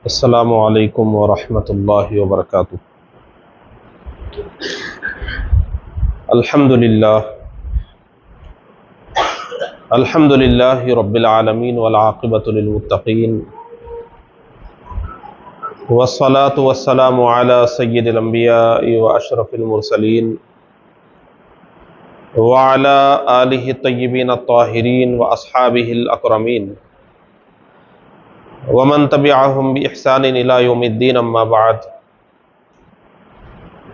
السلام علیکم ورحمۃ اللہ وبرکاتہ۔ الحمد للہ رب العالمین والعاقبۃ للمتقین، والصلاة والسلام علی سید الانبیاء واشرف المرسلین وعلی آلہ الطیبین الطاہرین واصحابہ الاکرمین ومن تبعهم بإحسان إلى يوم الدين، أما بعد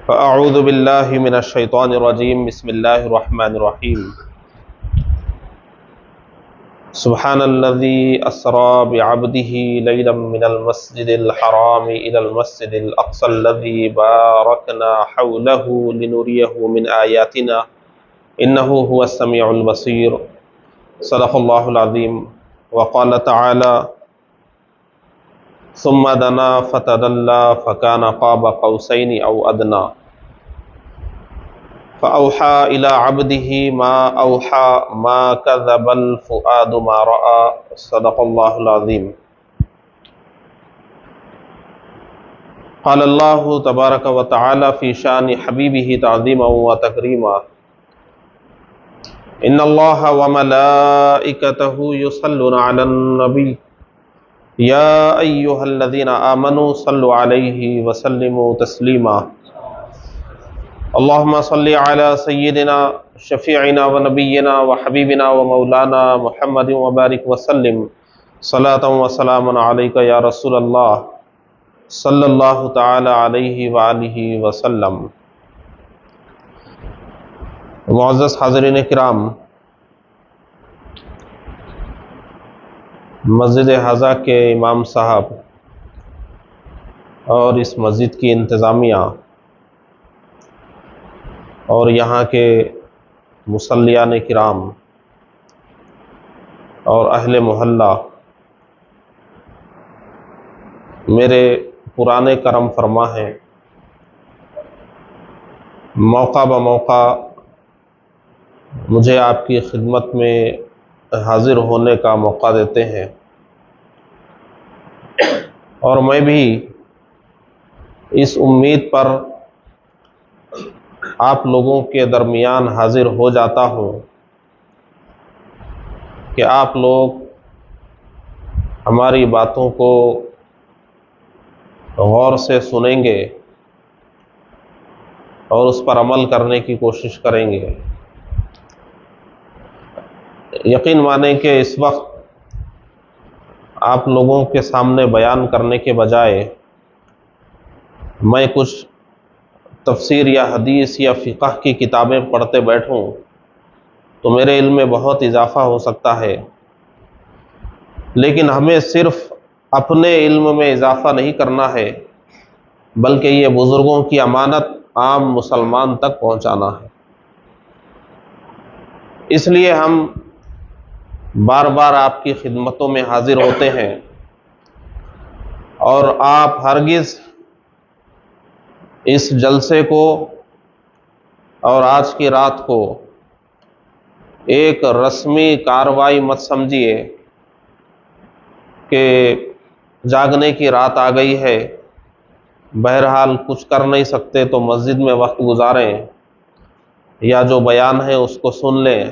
فأعوذ بالله من الشيطان الرجيم، بسم الله الرحمن الرحيم۔ سبحان الذي أسرى بعبده ليلا من المسجد الحرام إلى المسجد الأقصى الذي باركنا حوله لنريه من آياتنا إنه هو السميع البصير، صدق الله العظيم۔ وقال تعالى: ثم دنا فتدلى فكان قاب قوسين أو أدنى فأوحى إلى عبده ما أوحى ما كذب الفؤاد ما رأى، صدق الله العظيم۔ قال الله تبارك وتعالى في شأن حبيبه تعظيما وتكريما: إن الله وملائكته يصلون على النبي يا أيها الذين آمنوا صلوا عليه وسلموا تسليما۔ اللهم صل على سيدنا شفيعنا ونبينا وحبيبنا ومولانا محمد وبارك وسلم صلاة وسلاما عليك يا رسول الله صلى الله تعالى عليه وآله وسلم۔ معزز حاضرین کرام، مسجد حضا کے امام صاحب اور اس مسجد کی انتظامیہ اور یہاں کے مصلیان کرام اور اہل محلہ، میرے پرانے کرم فرما ہیں، موقع بموقع مجھے آپ کی خدمت میں حاضر ہونے کا موقع دیتے ہیں، اور میں بھی اس امید پر آپ لوگوں کے درمیان حاضر ہو جاتا ہوں کہ آپ لوگ ہماری باتوں کو غور سے سنیں گے اور اس پر عمل کرنے کی کوشش کریں گے۔ یقین مانیں کہ اس وقت آپ لوگوں کے سامنے بیان کرنے کے بجائے میں کچھ تفسیر یا حدیث یا فقہ کی کتابیں پڑھتے بیٹھوں تو میرے علم میں بہت اضافہ ہو سکتا ہے، لیکن ہمیں صرف اپنے علم میں اضافہ نہیں کرنا ہے، بلکہ یہ بزرگوں کی امانت عام مسلمان تک پہنچانا ہے۔ اس لیے ہم بار بار آپ کی خدمتوں میں حاضر ہوتے ہیں، اور آپ ہرگز اس جلسے کو اور آج کی رات کو ایک رسمی کارروائی مت سمجھیے کہ جاگنے کی رات آ گئی ہے، بہرحال کچھ کر نہیں سکتے تو مسجد میں وقت گزاریں یا جو بیان ہے اس کو سن لیں۔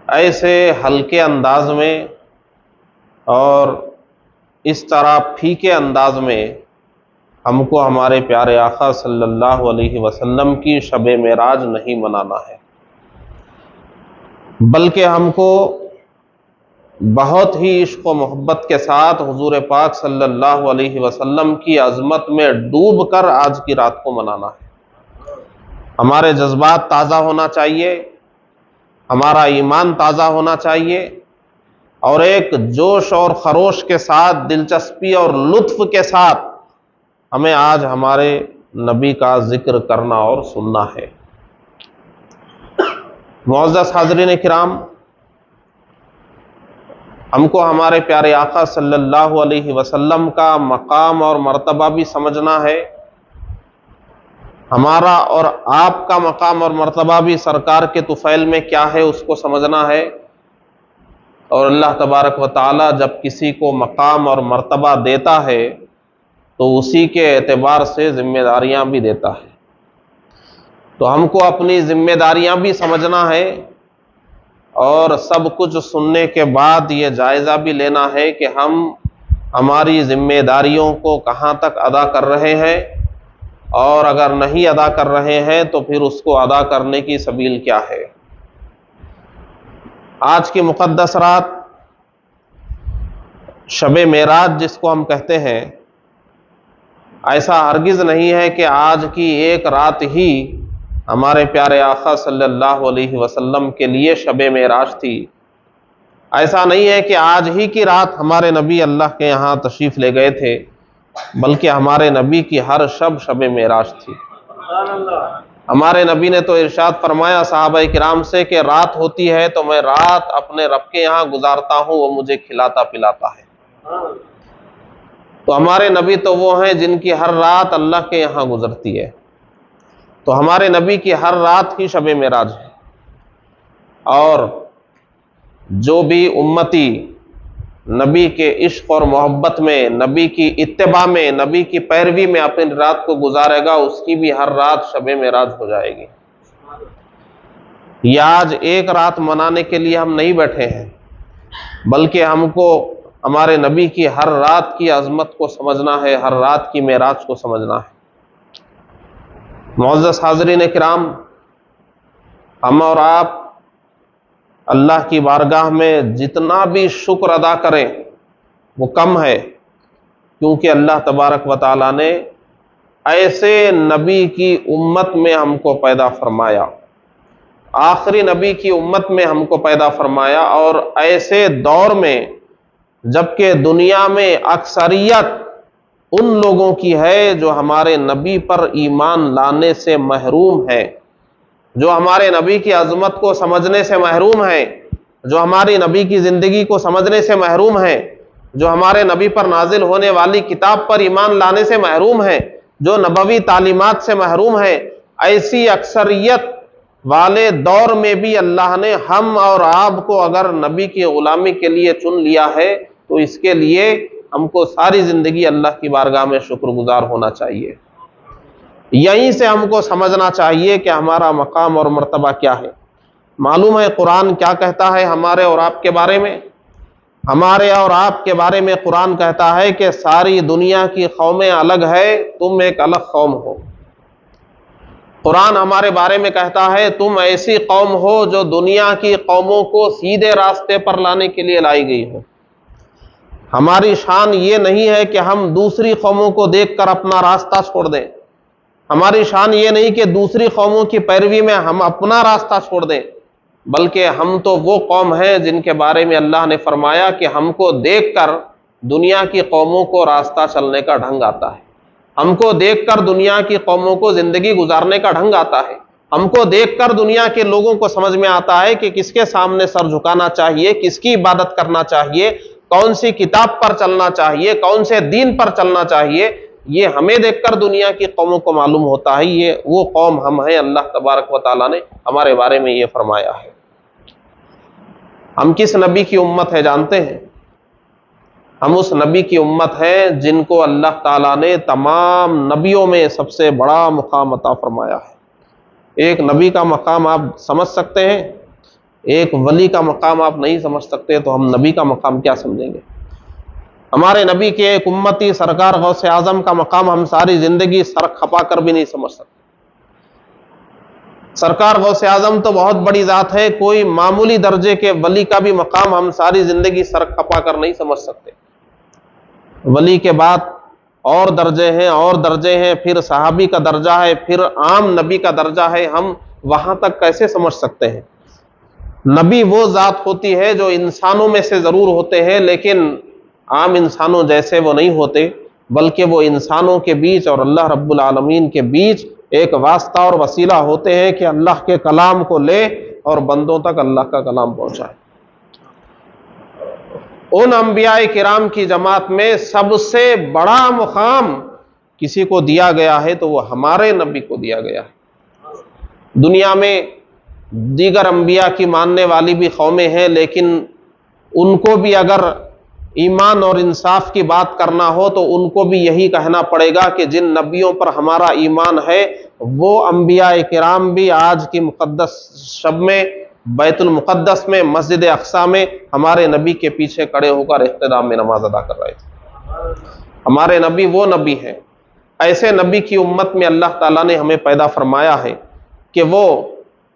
ایسے ہلکے انداز میں اور اس طرح پھیکے انداز میں ہم کو ہمارے پیارے آقا صلی اللہ علیہ وسلم کی شب معراج نہیں منانا ہے، بلکہ ہم کو بہت ہی عشق و محبت کے ساتھ حضور پاک صلی اللہ علیہ وسلم کی عظمت میں ڈوب کر آج کی رات کو منانا ہے۔ ہمارے جذبات تازہ ہونا چاہیے، ہمارا ایمان تازہ ہونا چاہیے، اور ایک جوش اور خروش کے ساتھ، دلچسپی اور لطف کے ساتھ ہمیں آج ہمارے نبی کا ذکر کرنا اور سننا ہے۔ معزز حاضرین کرام، ہم کو ہمارے پیارے آقا صلی اللہ علیہ وسلم کا مقام اور مرتبہ بھی سمجھنا ہے، ہمارا اور آپ کا مقام اور مرتبہ بھی سرکار کے طفیل میں کیا ہے اس کو سمجھنا ہے، اور اللہ تبارک و تعالی جب کسی کو مقام اور مرتبہ دیتا ہے تو اسی کے اعتبار سے ذمہ داریاں بھی دیتا ہے۔ تو ہم کو اپنی ذمہ داریاں بھی سمجھنا ہے، اور سب کچھ سننے کے بعد یہ جائزہ بھی لینا ہے کہ ہم ہماری ذمہ داریوں کو کہاں تک ادا کر رہے ہیں، اور اگر نہیں ادا کر رہے ہیں تو پھر اس کو ادا کرنے کی سبیل کیا ہے۔ آج کی مقدس رات شب معراج جس کو ہم کہتے ہیں، ایسا ہرگز نہیں ہے کہ آج کی ایک رات ہی ہمارے پیارے آقا صلی اللہ علیہ وسلم کے لیے شب معراج تھی۔ ایسا نہیں ہے کہ آج ہی کی رات ہمارے نبی اللہ کے یہاں تشریف لے گئے تھے، بلکہ ہمارے نبی کی ہر شب معراج تھی۔ ہمارے نبی نے تو ارشاد فرمایا صحابہ کرام سے کہ رات ہوتی ہے تو میں رات اپنے رب کے یہاں گزارتا ہوں، وہ مجھے کھلاتا پلاتا ہے۔ تو ہمارے نبی تو وہ ہیں جن کی ہر رات اللہ کے یہاں گزرتی ہے، تو ہمارے نبی کی ہر رات ہی شب معراج ہے۔ اور جو بھی امتی نبی کے عشق اور محبت میں، نبی کی اتباع میں، نبی کی پیروی میں اپنی رات کو گزارے گا، اس کی بھی ہر رات شب معراج ہو جائے گی۔ یہ آج ایک رات منانے کے لیے ہم نہیں بیٹھے ہیں، بلکہ ہم کو ہمارے نبی کی ہر رات کی عظمت کو سمجھنا ہے، ہر رات کی معراج کو سمجھنا ہے۔ معزز حاضرین کرام، ہم اور آپ اللہ کی بارگاہ میں جتنا بھی شکر ادا کریں وہ کم ہے، کیونکہ اللہ تبارک و تعالیٰ نے ایسے نبی کی امت میں ہم کو پیدا فرمایا، آخری نبی کی امت میں ہم کو پیدا فرمایا، اور ایسے دور میں جبکہ دنیا میں اکثریت ان لوگوں کی ہے جو ہمارے نبی پر ایمان لانے سے محروم ہے، جو ہمارے نبی کی عظمت کو سمجھنے سے محروم ہیں، جو ہماری نبی کی زندگی کو سمجھنے سے محروم ہیں، جو ہمارے نبی پر نازل ہونے والی کتاب پر ایمان لانے سے محروم ہیں، جو نبوی تعلیمات سے محروم ہیں۔ ایسی اکثریت والے دور میں بھی اللہ نے ہم اور آپ کو اگر نبی کی غلامی کے لیے چن لیا ہے تو اس کے لیے ہم کو ساری زندگی اللہ کی بارگاہ میں شکر گزار ہونا چاہیے۔ یہیں سے ہم کو سمجھنا چاہیے کہ ہمارا مقام اور مرتبہ کیا ہے۔ معلوم ہے قرآن کیا کہتا ہے ہمارے اور آپ کے بارے میں؟ ہمارے اور آپ کے بارے میں قرآن کہتا ہے کہ ساری دنیا کی قومیں الگ ہے، تم ایک الگ قوم ہو۔ قرآن ہمارے بارے میں کہتا ہے تم ایسی قوم ہو جو دنیا کی قوموں کو سیدھے راستے پر لانے کے لیے لائی گئی ہو۔ ہماری شان یہ نہیں ہے کہ ہم دوسری قوموں کو دیکھ کر اپنا راستہ چھوڑ دیں، ہماری شان یہ نہیں کہ دوسری قوموں کی پیروی میں ہم اپنا راستہ چھوڑ دیں، بلکہ ہم تو وہ قوم ہیں جن کے بارے میں اللہ نے فرمایا کہ ہم کو دیکھ کر دنیا کی قوموں کو راستہ چلنے کا ڈھنگ آتا ہے، ہم کو دیکھ کر دنیا کی قوموں کو زندگی گزارنے کا ڈھنگ آتا ہے، ہم کو دیکھ کر دنیا کے لوگوں کو سمجھ میں آتا ہے کہ کس کے سامنے سر جھکانا چاہیے، کس کی عبادت کرنا چاہیے، کون سی کتاب پر چلنا چاہیے، کون سے دین پر چلنا چاہیے۔ یہ ہمیں دیکھ کر دنیا کی قوموں کو معلوم ہوتا ہے، یہ وہ قوم ہم ہیں۔ اللہ تبارک و تعالیٰ نے ہمارے بارے میں یہ فرمایا ہے۔ ہم کس نبی کی امت ہے جانتے ہیں؟ ہم اس نبی کی امت ہیں جن کو اللہ تعالیٰ نے تمام نبیوں میں سب سے بڑا مقام عطا فرمایا ہے۔ ایک نبی کا مقام آپ سمجھ سکتے ہیں، ایک ولی کا مقام آپ نہیں سمجھ سکتے، تو ہم نبی کا مقام کیا سمجھیں گے؟ ہمارے نبی کے ایک امتی سرکار غوث اعظم کا مقام ہم ساری زندگی سر کھپا کر بھی نہیں سمجھ سکتے۔ سرکار غوث اعظم تو بہت بڑی ذات ہے، کوئی معمولی درجے کے ولی کا بھی مقام ہم ساری زندگی سر کھپا کر نہیں سمجھ سکتے۔ ولی کے بعد اور درجے ہیں اور درجے ہیں، پھر صحابی کا درجہ ہے، پھر عام نبی کا درجہ ہے، ہم وہاں تک کیسے سمجھ سکتے ہیں؟ نبی وہ ذات ہوتی ہے جو انسانوں میں سے ضرور ہوتے ہیں، لیکن عام انسانوں جیسے وہ نہیں ہوتے، بلکہ وہ انسانوں کے بیچ اور اللہ رب العالمین کے بیچ ایک واسطہ اور وسیلہ ہوتے ہیں کہ اللہ کے کلام کو لے اور بندوں تک اللہ کا کلام پہنچائے۔ ان انبیاء کرام کی جماعت میں سب سے بڑا مقام کسی کو دیا گیا ہے تو وہ ہمارے نبی کو دیا گیا ہے۔ دنیا میں دیگر انبیاء کی ماننے والی بھی قومیں ہیں، لیکن ان کو بھی اگر ایمان اور انصاف کی بات کرنا ہو تو ان کو بھی یہی کہنا پڑے گا کہ جن نبیوں پر ہمارا ایمان ہے وہ انبیاء کرام بھی آج کی مقدس شب میں بیت المقدس میں مسجد اقصی میں ہمارے نبی کے پیچھے کھڑے ہو کر احترام میں نماز ادا کر رہے تھے۔ ہمارے نبی وہ نبی ہیں، ایسے نبی کی امت میں اللہ تعالیٰ نے ہمیں پیدا فرمایا ہے کہ وہ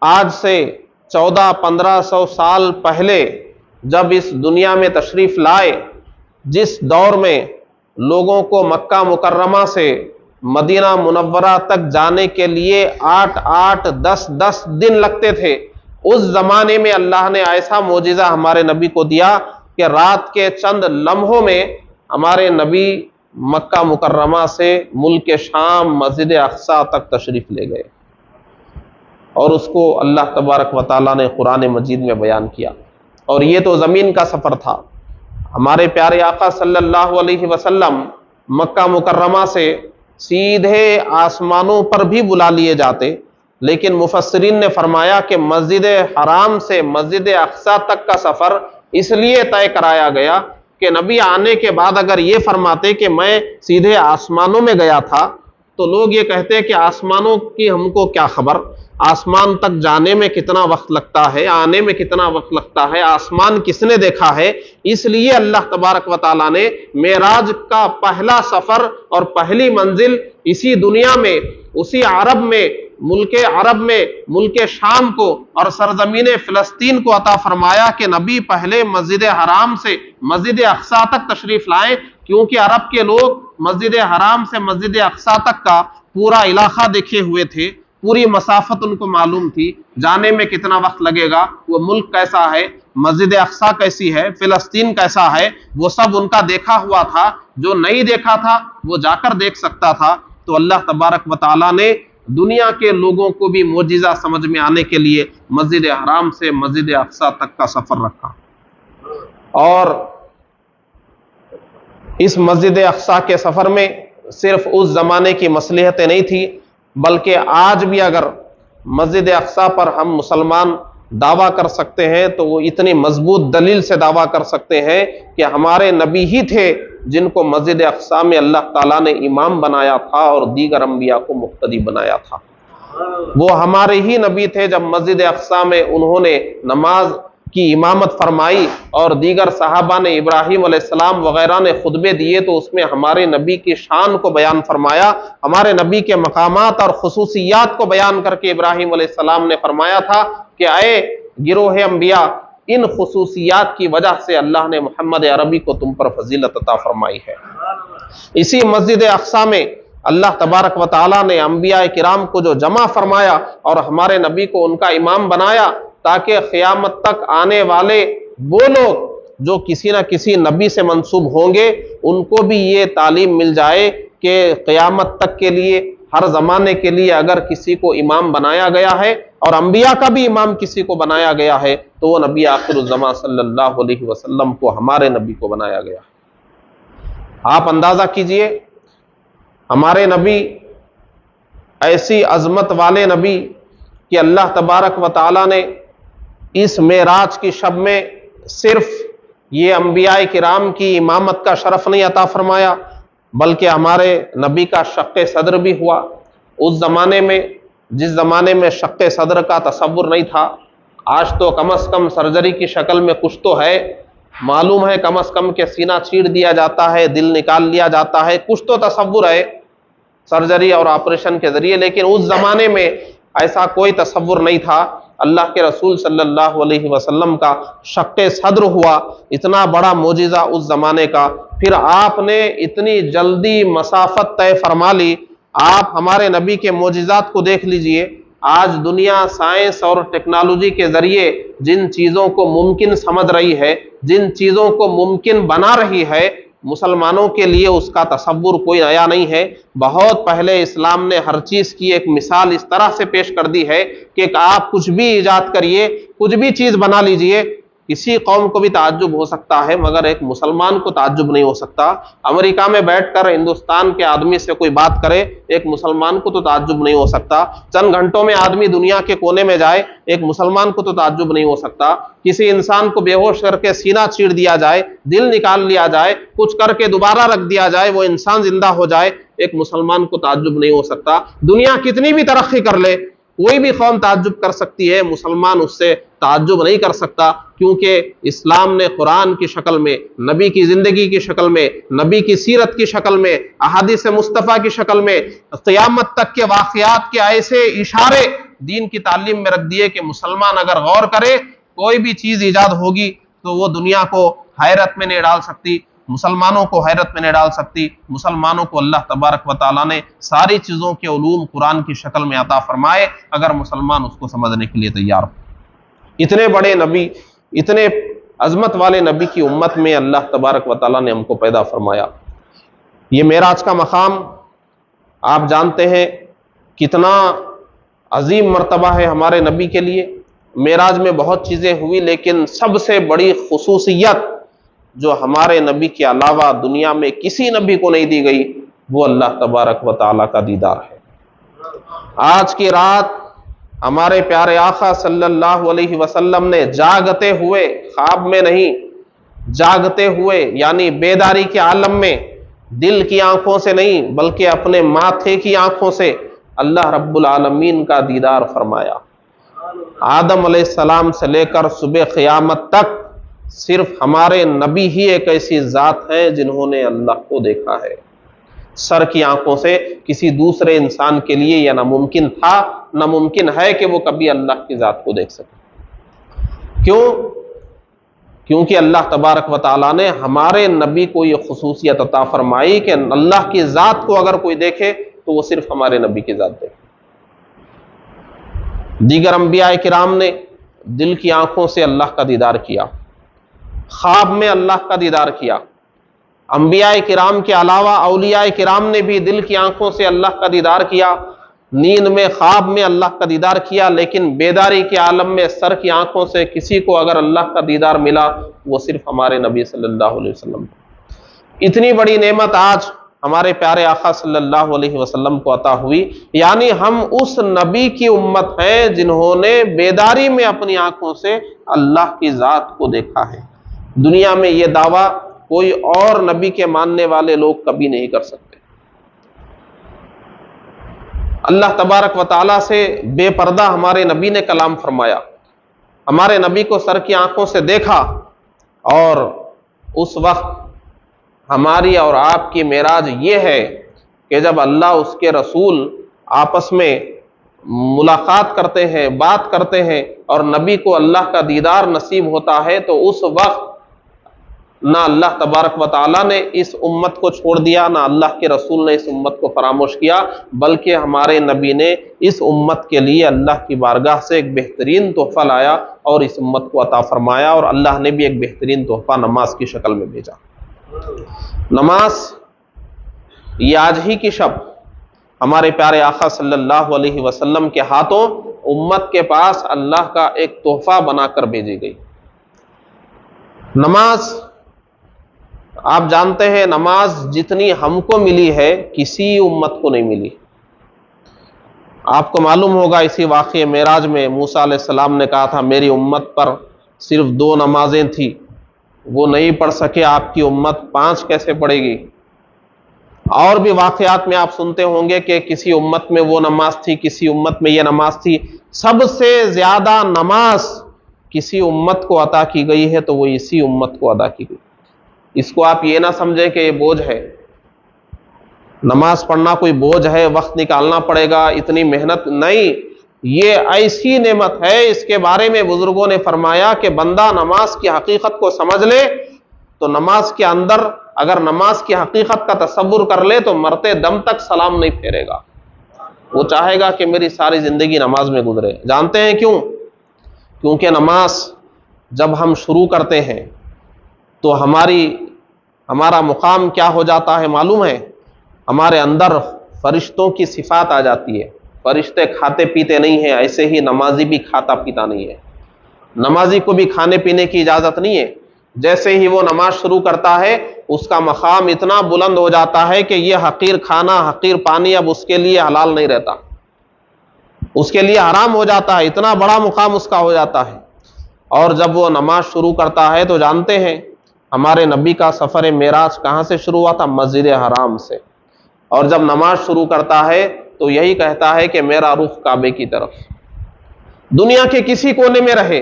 آج سے 1400-1500 سال پہلے جب اس دنیا میں تشریف لائے، جس دور میں لوگوں کو مکہ مکرمہ سے مدینہ منورہ تک جانے کے لیے 8-8 10-10 دن لگتے تھے، اس زمانے میں اللہ نے ایسا معجزہ ہمارے نبی کو دیا کہ رات کے چند لمحوں میں ہمارے نبی مکہ مکرمہ سے ملک شام مسجد اقصی تک تشریف لے گئے، اور اس کو اللہ تبارک و تعالیٰ نے قرآن مجید میں بیان کیا۔ اور یہ تو زمین کا سفر تھا، ہمارے پیارے آقا صلی اللہ علیہ وسلم مکہ مکرمہ سے سیدھے آسمانوں پر بھی بلا لیے جاتے، لیکن مفسرین نے فرمایا کہ مسجد حرام سے مسجد اقصی تک کا سفر اس لیے طے کرایا گیا کہ نبی آنے کے بعد اگر یہ فرماتے کہ میں سیدھے آسمانوں میں گیا تھا تو لوگ یہ کہتے کہ آسمانوں کی ہم کو کیا خبر، آسمان تک جانے میں کتنا وقت لگتا ہے، آنے میں کتنا وقت لگتا ہے، آسمان کس نے دیکھا ہے۔ اس لیے اللہ تبارک و تعالیٰ نے معراج کا پہلا سفر اور پہلی منزل اسی دنیا میں، اسی عرب میں، ملک عرب میں، ملک شام کو اور سرزمین فلسطین کو عطا فرمایا کہ نبی پہلے مسجد حرام سے مسجد اقصی تک تشریف لائیں، کیونکہ عرب کے لوگ مسجد حرام سے مسجد اقصی تک کا پورا علاقہ دیکھے ہوئے تھے، پوری مسافت ان کو معلوم تھی، جانے میں کتنا وقت لگے گا، وہ ملک کیسا ہے، مسجد اقصی کیسی ہے، فلسطین کیسا ہے، وہ سب ان کا دیکھا ہوا تھا۔ جو نہیں دیکھا تھا وہ جا کر دیکھ سکتا تھا۔ تو اللہ تبارک و تعالیٰ نے دنیا کے لوگوں کو بھی معجزہ سمجھ میں آنے کے لیے مسجد حرام سے مسجد اقصی تک کا سفر رکھا، اور اس مسجد اقصی کے سفر میں صرف اس زمانے کی مصلحتیں نہیں تھی، بلکہ آج بھی اگر مسجد اقصی پر ہم مسلمان دعویٰ کر سکتے ہیں تو وہ اتنی مضبوط دلیل سے دعویٰ کر سکتے ہیں کہ ہمارے نبی ہی تھے جن کو مسجد اقصی میں اللہ تعالیٰ نے امام بنایا تھا اور دیگر انبیاء کو مقتدی بنایا تھا۔ وہ ہمارے ہی نبی تھے جب مسجد اقصی میں انہوں نے نماز کی امامت فرمائی اور دیگر صحابہ نے، ابراہیم علیہ السلام وغیرہ نے خطبے دیے تو اس میں ہمارے نبی کی شان کو بیان فرمایا، ہمارے نبی کے مقامات اور خصوصیات کو بیان کر کے ابراہیم علیہ السلام نے فرمایا تھا کہ اے گروہ انبیاء، ان خصوصیات کی وجہ سے اللہ نے محمد عربی کو تم پر فضیلت عطا فرمائی ہے۔ اسی مسجد اقصی میں اللہ تبارک و تعالیٰ نے انبیاء کرام کو جو جمع فرمایا اور ہمارے نبی کو ان کا امام بنایا، تاکہ قیامت تک آنے والے وہ لوگ جو کسی نہ کسی نبی سے منسوب ہوں گے ان کو بھی یہ تعلیم مل جائے کہ قیامت تک کے لیے، ہر زمانے کے لیے اگر کسی کو امام بنایا گیا ہے اور انبیاء کا بھی امام کسی کو بنایا گیا ہے تو وہ نبی آخر الزمان صلی اللہ علیہ وسلم کو، ہمارے نبی کو بنایا گیا ہے۔ آپ اندازہ کیجئے ہمارے نبی ایسی عظمت والے نبی کہ اللہ تبارک و تعالیٰ نے اس معراج کی شب میں صرف یہ انبیاء کرام کی امامت کا شرف نہیں عطا فرمایا بلکہ ہمارے نبی کا شق صدر بھی ہوا۔ اس زمانے میں، جس زمانے میں شق صدر کا تصور نہیں تھا، آج تو کم از کم سرجری کی شکل میں کچھ تو ہے، معلوم ہے کم از کم کہ سینہ چیر دیا جاتا ہے، دل نکال لیا جاتا ہے، کچھ تو تصور ہے سرجری اور آپریشن کے ذریعے، لیکن اس زمانے میں ایسا کوئی تصور نہیں تھا۔ اللہ کے رسول صلی اللہ علیہ وسلم کا شق صدر ہوا، اتنا بڑا معجزہ اس زمانے کا، پھر آپ نے اتنی جلدی مسافت طے فرما لی۔ آپ ہمارے نبی کے معجزات کو دیکھ لیجئے، آج دنیا سائنس اور ٹیکنالوجی کے ذریعے جن چیزوں کو ممکن سمجھ رہی ہے، جن چیزوں کو ممکن بنا رہی ہے، مسلمانوں کے لیے اس کا تصور کوئی نیا نہیں ہے۔ بہت پہلے اسلام نے ہر چیز کی ایک مثال اس طرح سے پیش کر دی ہے کہ آپ کچھ بھی ایجاد کریے، کچھ بھی چیز بنا لیجئے، کسی قوم کو بھی تعجب ہو سکتا ہے مگر ایک مسلمان کو تعجب نہیں ہو سکتا۔ امریکہ میں بیٹھ کر ہندوستان کے آدمی سے کوئی بات کرے، ایک مسلمان کو تو تعجب نہیں ہو سکتا۔ چند گھنٹوں میں آدمی دنیا کے کونے میں جائے، ایک مسلمان کو تو تعجب نہیں ہو سکتا۔ کسی انسان کو بے ہوش کر کے سینہ چیر دیا جائے، دل نکال لیا جائے، کچھ کر کے دوبارہ رکھ دیا جائے، وہ انسان زندہ ہو جائے، ایک مسلمان کو تعجب نہیں ہو سکتا۔ دنیا کتنی بھی ترقی کر لے، کوئی بھی قوم تعجب کر سکتی ہے، مسلمان اس سے تعجب نہیں کر سکتا، کیونکہ اسلام نے قرآن کی شکل میں، نبی کی زندگی کی شکل میں، نبی کی سیرت کی شکل میں، احادیث مصطفیٰ کی شکل میں قیامت تک کے واقعات کے ایسے اشارے دین کی تعلیم میں رکھ دیے کہ مسلمان اگر غور کرے، کوئی بھی چیز ایجاد ہوگی تو وہ دنیا کو حیرت میں نہیں ڈال سکتی، مسلمانوں کو حیرت میں نہیں ڈال سکتی۔ مسلمانوں کو اللہ تبارک و تعالیٰ نے ساری چیزوں کے علوم قرآن کی شکل میں عطا فرمائے، اگر مسلمان اس کو سمجھنے کے لیے تیار ہو۔ اتنے بڑے نبی، اتنے عظمت والے نبی کی امت میں اللہ تبارک و تعالیٰ نے ہم کو پیدا فرمایا۔ یہ معراج کا مقام آپ جانتے ہیں کتنا عظیم مرتبہ ہے ہمارے نبی کے لیے۔ معراج میں بہت چیزیں ہوئی، لیکن سب سے بڑی خصوصیت جو ہمارے نبی کے علاوہ دنیا میں کسی نبی کو نہیں دی گئی، وہ اللہ تبارک و تعالیٰ کا دیدار ہے۔ آج کی رات ہمارے پیارے آقا صلی اللہ علیہ وسلم نے جاگتے ہوئے، خواب میں نہیں، جاگتے ہوئے یعنی بیداری کے عالم میں، دل کی آنکھوں سے نہیں بلکہ اپنے ماتھے کی آنکھوں سے اللہ رب العالمین کا دیدار فرمایا۔ آدم علیہ السلام سے لے کر صبح قیامت تک صرف ہمارے نبی ہی ایک ایسی ذات ہے جنہوں نے اللہ کو دیکھا ہے۔ سر کی آنکھوں سے کسی دوسرے انسان کے لیے یہ ناممکن تھا، ناممکن ہے کہ وہ کبھی اللہ کی ذات کو دیکھ سکے۔ کیوں؟ کیونکہ اللہ تبارک و تعالیٰ نے ہمارے نبی کو یہ خصوصیت عطا فرمائی کہ اللہ کی ذات کو اگر کوئی دیکھے تو وہ صرف ہمارے نبی کی ذات دیکھے۔ دیگر انبیاء کرام نے دل کی آنکھوں سے اللہ کا دیدار کیا، خواب میں اللہ کا دیدار کیا۔ انبیاء کرام کے علاوہ اولیاء کرام نے بھی دل کی آنکھوں سے اللہ کا دیدار کیا، نیند میں، خواب میں اللہ کا دیدار کیا، لیکن بیداری کے عالم میں سر کی آنکھوں سے کسی کو اگر اللہ کا دیدار ملا وہ صرف ہمارے نبی صلی اللہ علیہ وسلم۔ اتنی بڑی نعمت آج ہمارے پیارے آقا صلی اللہ علیہ وسلم کو عطا ہوئی، یعنی ہم اس نبی کی امت ہیں جنہوں نے بیداری میں اپنی آنکھوں سے اللہ کی ذات کو دیکھا ہے۔ دنیا میں یہ دعویٰ کوئی اور نبی کے ماننے والے لوگ کبھی نہیں کر سکتے۔ اللہ تبارک و تعالیٰ سے بے پردہ ہمارے نبی نے کلام فرمایا، ہمارے نبی کو سر کی آنکھوں سے دیکھا، اور اس وقت ہماری اور آپ کی معراج یہ ہے کہ جب اللہ اس کے رسول آپس میں ملاقات کرتے ہیں، بات کرتے ہیں، اور نبی کو اللہ کا دیدار نصیب ہوتا ہے، تو اس وقت نہ اللہ تبارک و تعالیٰ نے اس امت کو چھوڑ دیا، نہ اللہ کے رسول نے اس امت کو فراموش کیا، بلکہ ہمارے نبی نے اس امت کے لیے اللہ کی بارگاہ سے ایک بہترین تحفہ لایا اور اس امت کو عطا فرمایا، اور اللہ نے بھی ایک بہترین تحفہ نماز کی شکل میں بھیجا۔ نماز یہ آج ہی کی شب ہمارے پیارے آقا صلی اللہ علیہ وسلم کے ہاتھوں امت کے پاس اللہ کا ایک تحفہ بنا کر بھیجی گئی۔ نماز آپ جانتے ہیں، نماز جتنی ہم کو ملی ہے کسی امت کو نہیں ملی۔ آپ کو معلوم ہوگا اسی واقعے معراج میں موسیٰ علیہ السلام نے کہا تھا میری امت پر صرف 2 نمازیں تھی، وہ نہیں پڑھ سکے، آپ کی امت 5 کیسے پڑھے گی؟ اور بھی واقعات میں آپ سنتے ہوں گے کہ کسی امت میں وہ نماز تھی، کسی امت میں یہ نماز تھی۔ سب سے زیادہ نماز کسی امت کو عطا کی گئی ہے تو وہ اسی امت کو ادا کی گئی۔ اس کو آپ یہ نہ سمجھیں کہ یہ بوجھ ہے، نماز پڑھنا کوئی بوجھ ہے، وقت نکالنا پڑے گا، اتنی محنت نہیں، یہ ایسی نعمت ہے، اس کے بارے میں بزرگوں نے فرمایا کہ بندہ نماز کی حقیقت کو سمجھ لے تو نماز کے اندر اگر نماز کی حقیقت کا تصور کر لے تو مرتے دم تک سلام نہیں پھیرے گا، وہ چاہے گا کہ میری ساری زندگی نماز میں گزرے۔ جانتے ہیں کیوں؟ کیونکہ نماز جب ہم شروع کرتے ہیں تو ہمارا مقام کیا ہو جاتا ہے معلوم ہے؟ ہمارے اندر فرشتوں کی صفات آ جاتی ہے۔ فرشتے کھاتے پیتے نہیں ہیں، ایسے ہی نمازی بھی کھاتا پیتا نہیں ہے۔ نمازی کو بھی کھانے پینے کی اجازت نہیں ہے. جیسے ہی وہ نماز شروع کرتا ہے اس کا مقام اتنا بلند ہو جاتا ہے کہ یہ حقیر کھانا حقیر پانی اب اس کے لیے حلال نہیں رہتا، اس کے لیے حرام ہو جاتا ہے، اتنا بڑا مقام اس کا ہو جاتا ہے. اور جب وہ نماز شروع کرتا ہے تو جانتے ہیں ہمارے نبی کا سفر معراج کہاں سے شروع ہوا تھا؟ مسجد حرام سے. اور جب نماز شروع کرتا ہے تو یہی کہتا ہے کہ میرا رخ کعبے کی طرف. دنیا کے کسی کونے میں رہے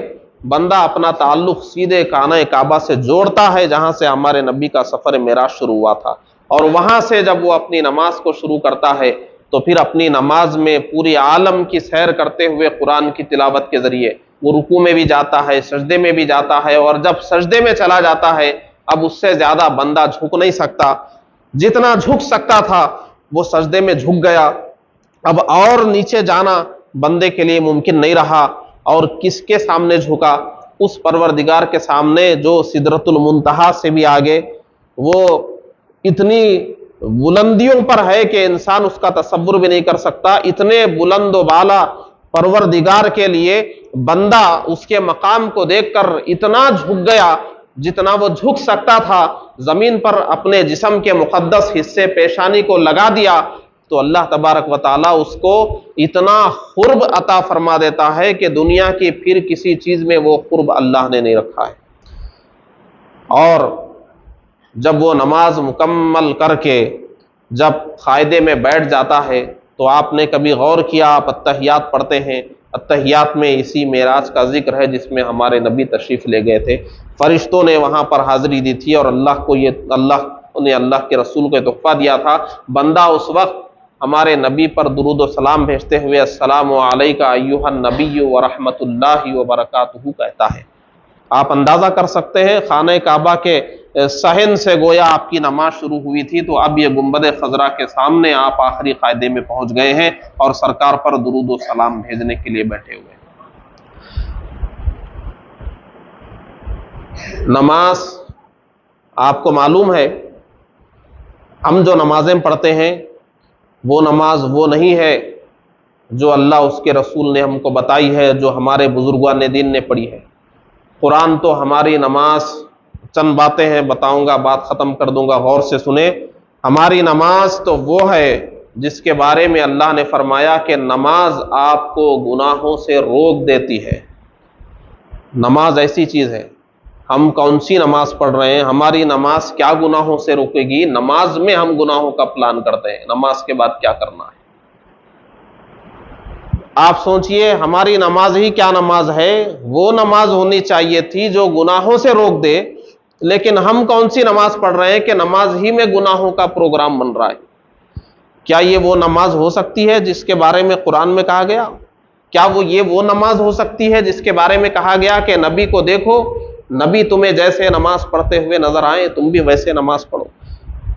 بندہ اپنا تعلق سیدھے خانہ کعبہ سے جوڑتا ہے جہاں سے ہمارے نبی کا سفر معراج شروع ہوا تھا. اور وہاں سے جب وہ اپنی نماز کو شروع کرتا ہے تو پھر اپنی نماز میں پوری عالم کی سیر کرتے ہوئے قرآن کی تلاوت کے ذریعے وہ رکوع میں بھی جاتا ہے، سجدے میں بھی جاتا ہے. اور جب سجدے میں چلا جاتا ہے اب اس سے زیادہ بندہ جھک نہیں سکتا. جتنا جھک سکتا تھا وہ سجدے میں جھک گیا، اب اور نیچے جانا بندے کے لیے ممکن نہیں رہا. اور کس کے سامنے جھکا؟ اس پروردگار کے سامنے جو سدرۃ المنتہا سے بھی آگے، وہ اتنی بلندیوں پر ہے کہ انسان اس کا تصور بھی نہیں کر سکتا. اتنے بلند و بالا پروردگار کے لیے بندہ اس کے مقام کو دیکھ کر اتنا جھک گیا جتنا وہ جھک سکتا تھا. زمین پر اپنے جسم کے مقدس حصے پیشانی کو لگا دیا تو اللہ تبارک و تعالیٰ اس کو اتنا قرب عطا فرما دیتا ہے کہ دنیا کی پھر کسی چیز میں وہ قرب اللہ نے نہیں رکھا ہے. اور جب وہ نماز مکمل کر کے جب قاعدے میں بیٹھ جاتا ہے تو آپ نے کبھی غور کیا؟ آپ اتحیات پڑھتے ہیں، اتحیات میں اسی معراج کا ذکر ہے جس میں ہمارے نبی تشریف لے گئے تھے. فرشتوں نے وہاں پر حاضری دی تھی اور اللہ نے اللہ کے رسول کو تحفہ دیا تھا. بندہ اس وقت ہمارے نبی پر درود و سلام بھیجتے ہوئے السلام علیک ایھا النبی ورحمۃ اللہ وبرکاتہ کہتا ہے. آپ اندازہ کر سکتے ہیں خانہ کعبہ کے صحن سے گویا آپ کی نماز شروع ہوئی تھی تو اب یہ گنبد خضرا کے سامنے آپ آخری قاعدے میں پہنچ گئے ہیں اور سرکار پر درود و سلام بھیجنے کے لیے بیٹھے ہوئے ہیں. نماز آپ کو معلوم ہے ہم جو نمازیں پڑھتے ہیں وہ نماز وہ نہیں ہے جو اللہ اس کے رسول نے ہم کو بتائی ہے، جو ہمارے بزرگان دین نے پڑھی ہے. قرآن تو ہماری نماز، چند باتیں ہیں بتاؤں گا، بات ختم کر دوں گا، غور سے سنیں. ہماری نماز تو وہ ہے جس کے بارے میں اللہ نے فرمایا کہ نماز آپ کو گناہوں سے روک دیتی ہے. نماز ایسی چیز ہے. ہم کون سی نماز پڑھ رہے ہیں؟ ہماری نماز کیا گناہوں سے روکے گی؟ نماز میں ہم گناہوں کا پلان کرتے ہیں، نماز کے بعد کیا کرنا ہے. آپ سوچئے ہماری نماز ہی کیا نماز ہے؟ وہ نماز ہونی چاہیے تھی جو گناہوں سے روک دے، لیکن ہم کون سی نماز پڑھ رہے ہیں کہ نماز ہی میں گناہوں کا پروگرام بن رہا ہے. کیا یہ وہ نماز ہو سکتی ہے جس کے بارے میں قرآن میں کہا گیا؟ کیا یہ وہ نماز ہو سکتی ہے جس کے بارے میں کہا گیا کہ نبی کو دیکھو، نبی تمہیں جیسے نماز پڑھتے ہوئے نظر آئیں تم بھی ویسے نماز پڑھو؟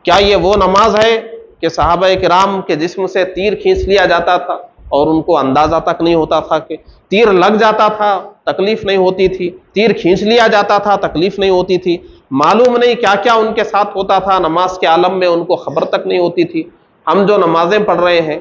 کیا یہ وہ نماز ہے کہ صحابہ کرام کے جسم سے تیر کھینچ لیا جاتا تھا اور ان کو اندازہ تک نہیں ہوتا تھا کہ تیر لگ جاتا تھا تکلیف نہیں ہوتی تھی، تیر کھینچ لیا جاتا تھا تکلیف نہیں ہوتی تھی، معلوم نہیں کیا کیا ان کے ساتھ ہوتا تھا نماز کے عالم میں، ان کو خبر تک نہیں ہوتی تھی. ہم جو نمازیں پڑھ رہے ہیں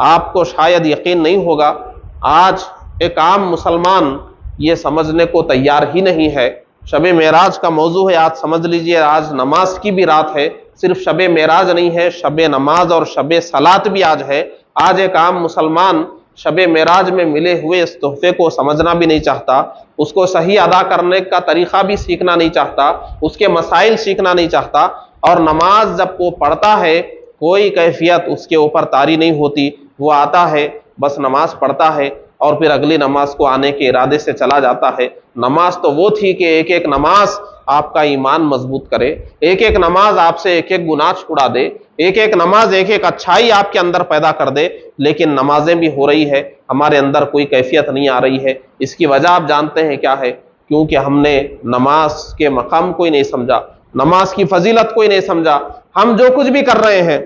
آپ کو شاید یقین نہیں ہوگا، آج ایک عام مسلمان یہ سمجھنے کو تیار ہی نہیں ہے. شب معراج کا موضوع ہے، آج سمجھ لیجئے آج نماز کی بھی رات ہے. صرف شب معراج نہیں ہے، شب نماز اور شب صلات بھی آج ہے. آج ایک عام مسلمان شب معراج میں ملے ہوئے اس تحفے کو سمجھنا بھی نہیں چاہتا، اس کو صحیح ادا کرنے کا طریقہ بھی سیکھنا نہیں چاہتا، اس کے مسائل سیکھنا نہیں چاہتا. اور نماز جب وہ پڑھتا ہے کوئی کیفیت اس کے اوپر طاری نہیں ہوتی، وہ آتا ہے بس نماز پڑھتا ہے اور پھر اگلی نماز کو آنے کے ارادے سے چلا جاتا ہے. نماز تو وہ تھی کہ ایک ایک نماز آپ کا ایمان مضبوط کرے، ایک ایک نماز آپ سے ایک ایک گناہ چھڑا دے، ایک ایک نماز ایک ایک اچھائی آپ کے اندر پیدا کر دے. لیکن نمازیں بھی ہو رہی ہے، ہمارے اندر کوئی کیفیت نہیں آ رہی ہے. اس کی وجہ آپ جانتے ہیں کیا ہے؟ کیونکہ ہم نے نماز کے مقام کوئی نہیں سمجھا، نماز کی فضیلت کوئی نہیں سمجھا. ہم جو کچھ بھی کر رہے ہیں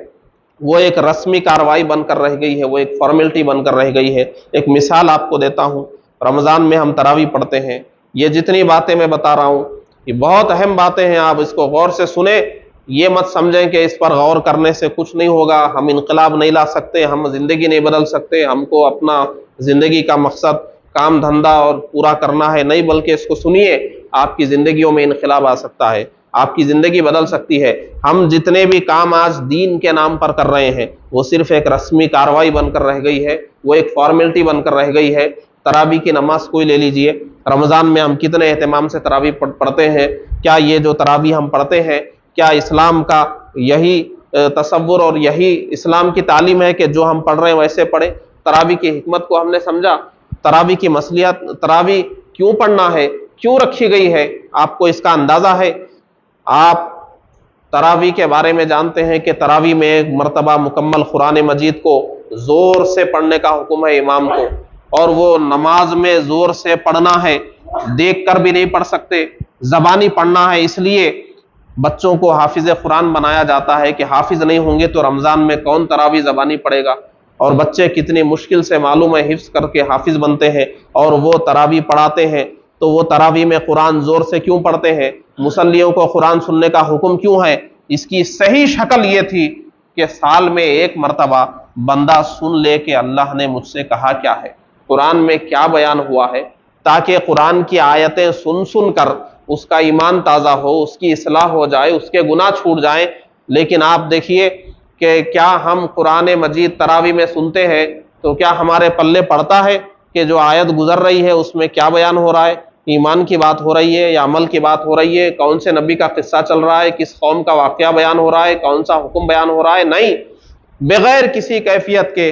وہ ایک رسمی کارروائی بن کر رہ گئی ہے، وہ ایک فارمیلٹی بن کر رہ گئی ہے. ایک مثال آپ کو دیتا ہوں، رمضان میں ہم تراویح پڑھتے ہیں. یہ جتنی باتیں میں بتا رہا ہوں یہ بہت اہم باتیں ہیں، آپ اس کو غور سے سنیں. یہ مت سمجھیں کہ اس پر غور کرنے سے کچھ نہیں ہوگا، ہم انقلاب نہیں لا سکتے، ہم زندگی نہیں بدل سکتے، ہم کو اپنا زندگی کا مقصد کام دھندا اور پورا کرنا ہے، نہیں بلکہ اس کو سنیے، آپ کی زندگیوں میں انقلاب آ سکتا ہے، آپ کی زندگی بدل سکتی ہے۔ ہم جتنے بھی کام آج دین کے نام پر کر رہے ہیں وہ صرف ایک رسمی کارروائی بن کر رہ گئی ہے، وہ ایک فارمیلٹی بن کر رہ گئی ہے۔ تراویح کی نماز کوئی لے لیجئے، رمضان میں ہم کتنے اہتمام سے تراویح پڑھتے ہیں، کیا یہ جو تراویح ہم پڑھتے ہیں کیا اسلام کا یہی تصور اور یہی اسلام کی تعلیم ہے کہ جو ہم پڑھ رہے ہیں ویسے پڑھیں؟ تراویح کی حکمت کو ہم نے سمجھا؟ تراویح کی مصلیحت، تراویح کیوں پڑھنا ہے، کیوں رکھی گئی ہے، آپ کو اس کا اندازہ ہے؟ آپ تراویح کے بارے میں جانتے ہیں کہ تراویح میں ایک مرتبہ مکمل قرآن مجید کو زور سے پڑھنے کا حکم ہے امام کو، اور وہ نماز میں زور سے پڑھنا ہے، دیکھ کر بھی نہیں پڑھ سکتے، زبانی پڑھنا ہے۔ اس لیے بچوں کو حافظ قرآن بنایا جاتا ہے کہ حافظ نہیں ہوں گے تو رمضان میں کون تراویح زبانی پڑھے گا، اور بچے کتنی مشکل سے معلوم ہے حفظ کر کے حافظ بنتے ہیں، اور وہ تراویح پڑھاتے ہیں۔ تو وہ تراویح میں قرآن زور سے کیوں پڑھتے ہیں؟ مصلیوں کو قرآن سننے کا حکم کیوں ہے؟ اس کی صحیح شکل یہ تھی کہ سال میں ایک مرتبہ بندہ سن لے کہ اللہ نے مجھ سے کہا کیا ہے، قرآن میں کیا بیان ہوا ہے، تاکہ قرآن کی آیتیں سن سن کر اس کا ایمان تازہ ہو، اس کی اصلاح ہو جائے، اس کے گناہ چھوٹ جائیں۔ لیکن آپ دیکھیے کہ کیا ہم قرآن مجید تراویح میں سنتے ہیں تو کیا ہمارے پلے پڑتا ہے کہ جو آیت گزر رہی ہے اس میں کیا بیان ہو رہا ہے؟ ایمان کی بات ہو رہی ہے یا عمل کی بات ہو رہی ہے؟ کون سے نبی کا قصہ چل رہا ہے؟ کس قوم کا واقعہ بیان ہو رہا ہے؟ کون سا حکم بیان ہو رہا ہے؟ نہیں، بغیر کسی کیفیت کے،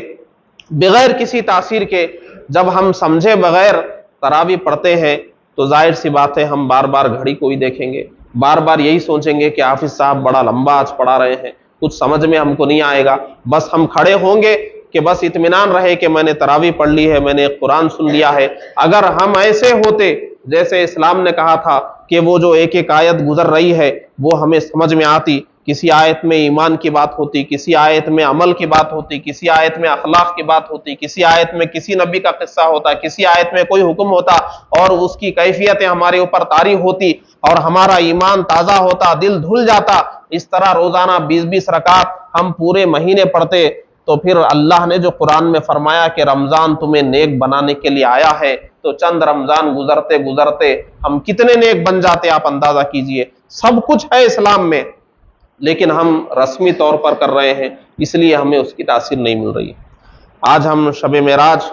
بغیر کسی تاثیر کے جب ہم سمجھے بغیر تراویح پڑھتے ہیں تو ظاہر سی بات ہے ہم بار بار گھڑی کو ہی دیکھیں گے، بار بار یہی سوچیں گے کہ حافظ صاحب بڑا لمبا آج پڑھا رہے ہیں، کچھ سمجھ میں ہم کو نہیں آئے گا۔ بس ہم کھڑے ہوں گے کہ بس اطمینان رہے کہ میں نے تراویح پڑھ لی ہے، میں نے قرآن سن لیا ہے۔ اگر ہم ایسے ہوتے جیسے اسلام نے کہا تھا کہ وہ جو ایک ایک آیت گزر رہی ہے وہ ہمیں سمجھ میں آتی، کسی آیت میں ایمان کی بات ہوتی، کسی آیت میں عمل کی بات ہوتی، کسی آیت میں اخلاق کی بات ہوتی، کسی آیت میں کسی نبی کا قصہ ہوتا، کسی آیت میں کوئی حکم ہوتا اور اس کی کیفیتیں ہمارے اوپر طاری ہوتی اور ہمارا ایمان تازہ ہوتا، دل دھل جاتا۔ اس طرح روزانہ 20-20 رکعت ہم پورے مہینے پڑھتے تو پھر اللہ نے جو قرآن میں فرمایا کہ رمضان تمہیں نیک بنانے کے لیے آیا ہے، تو چند رمضان گزرتے گزرتے ہم کتنے نیک بن جاتے آپ اندازہ کیجئے۔ سب کچھ ہے اسلام میں لیکن ہم رسمی طور پر کر رہے ہیں، اس لیے ہمیں اس کی تاثیر نہیں مل رہی ہے۔ آج ہم شب معراج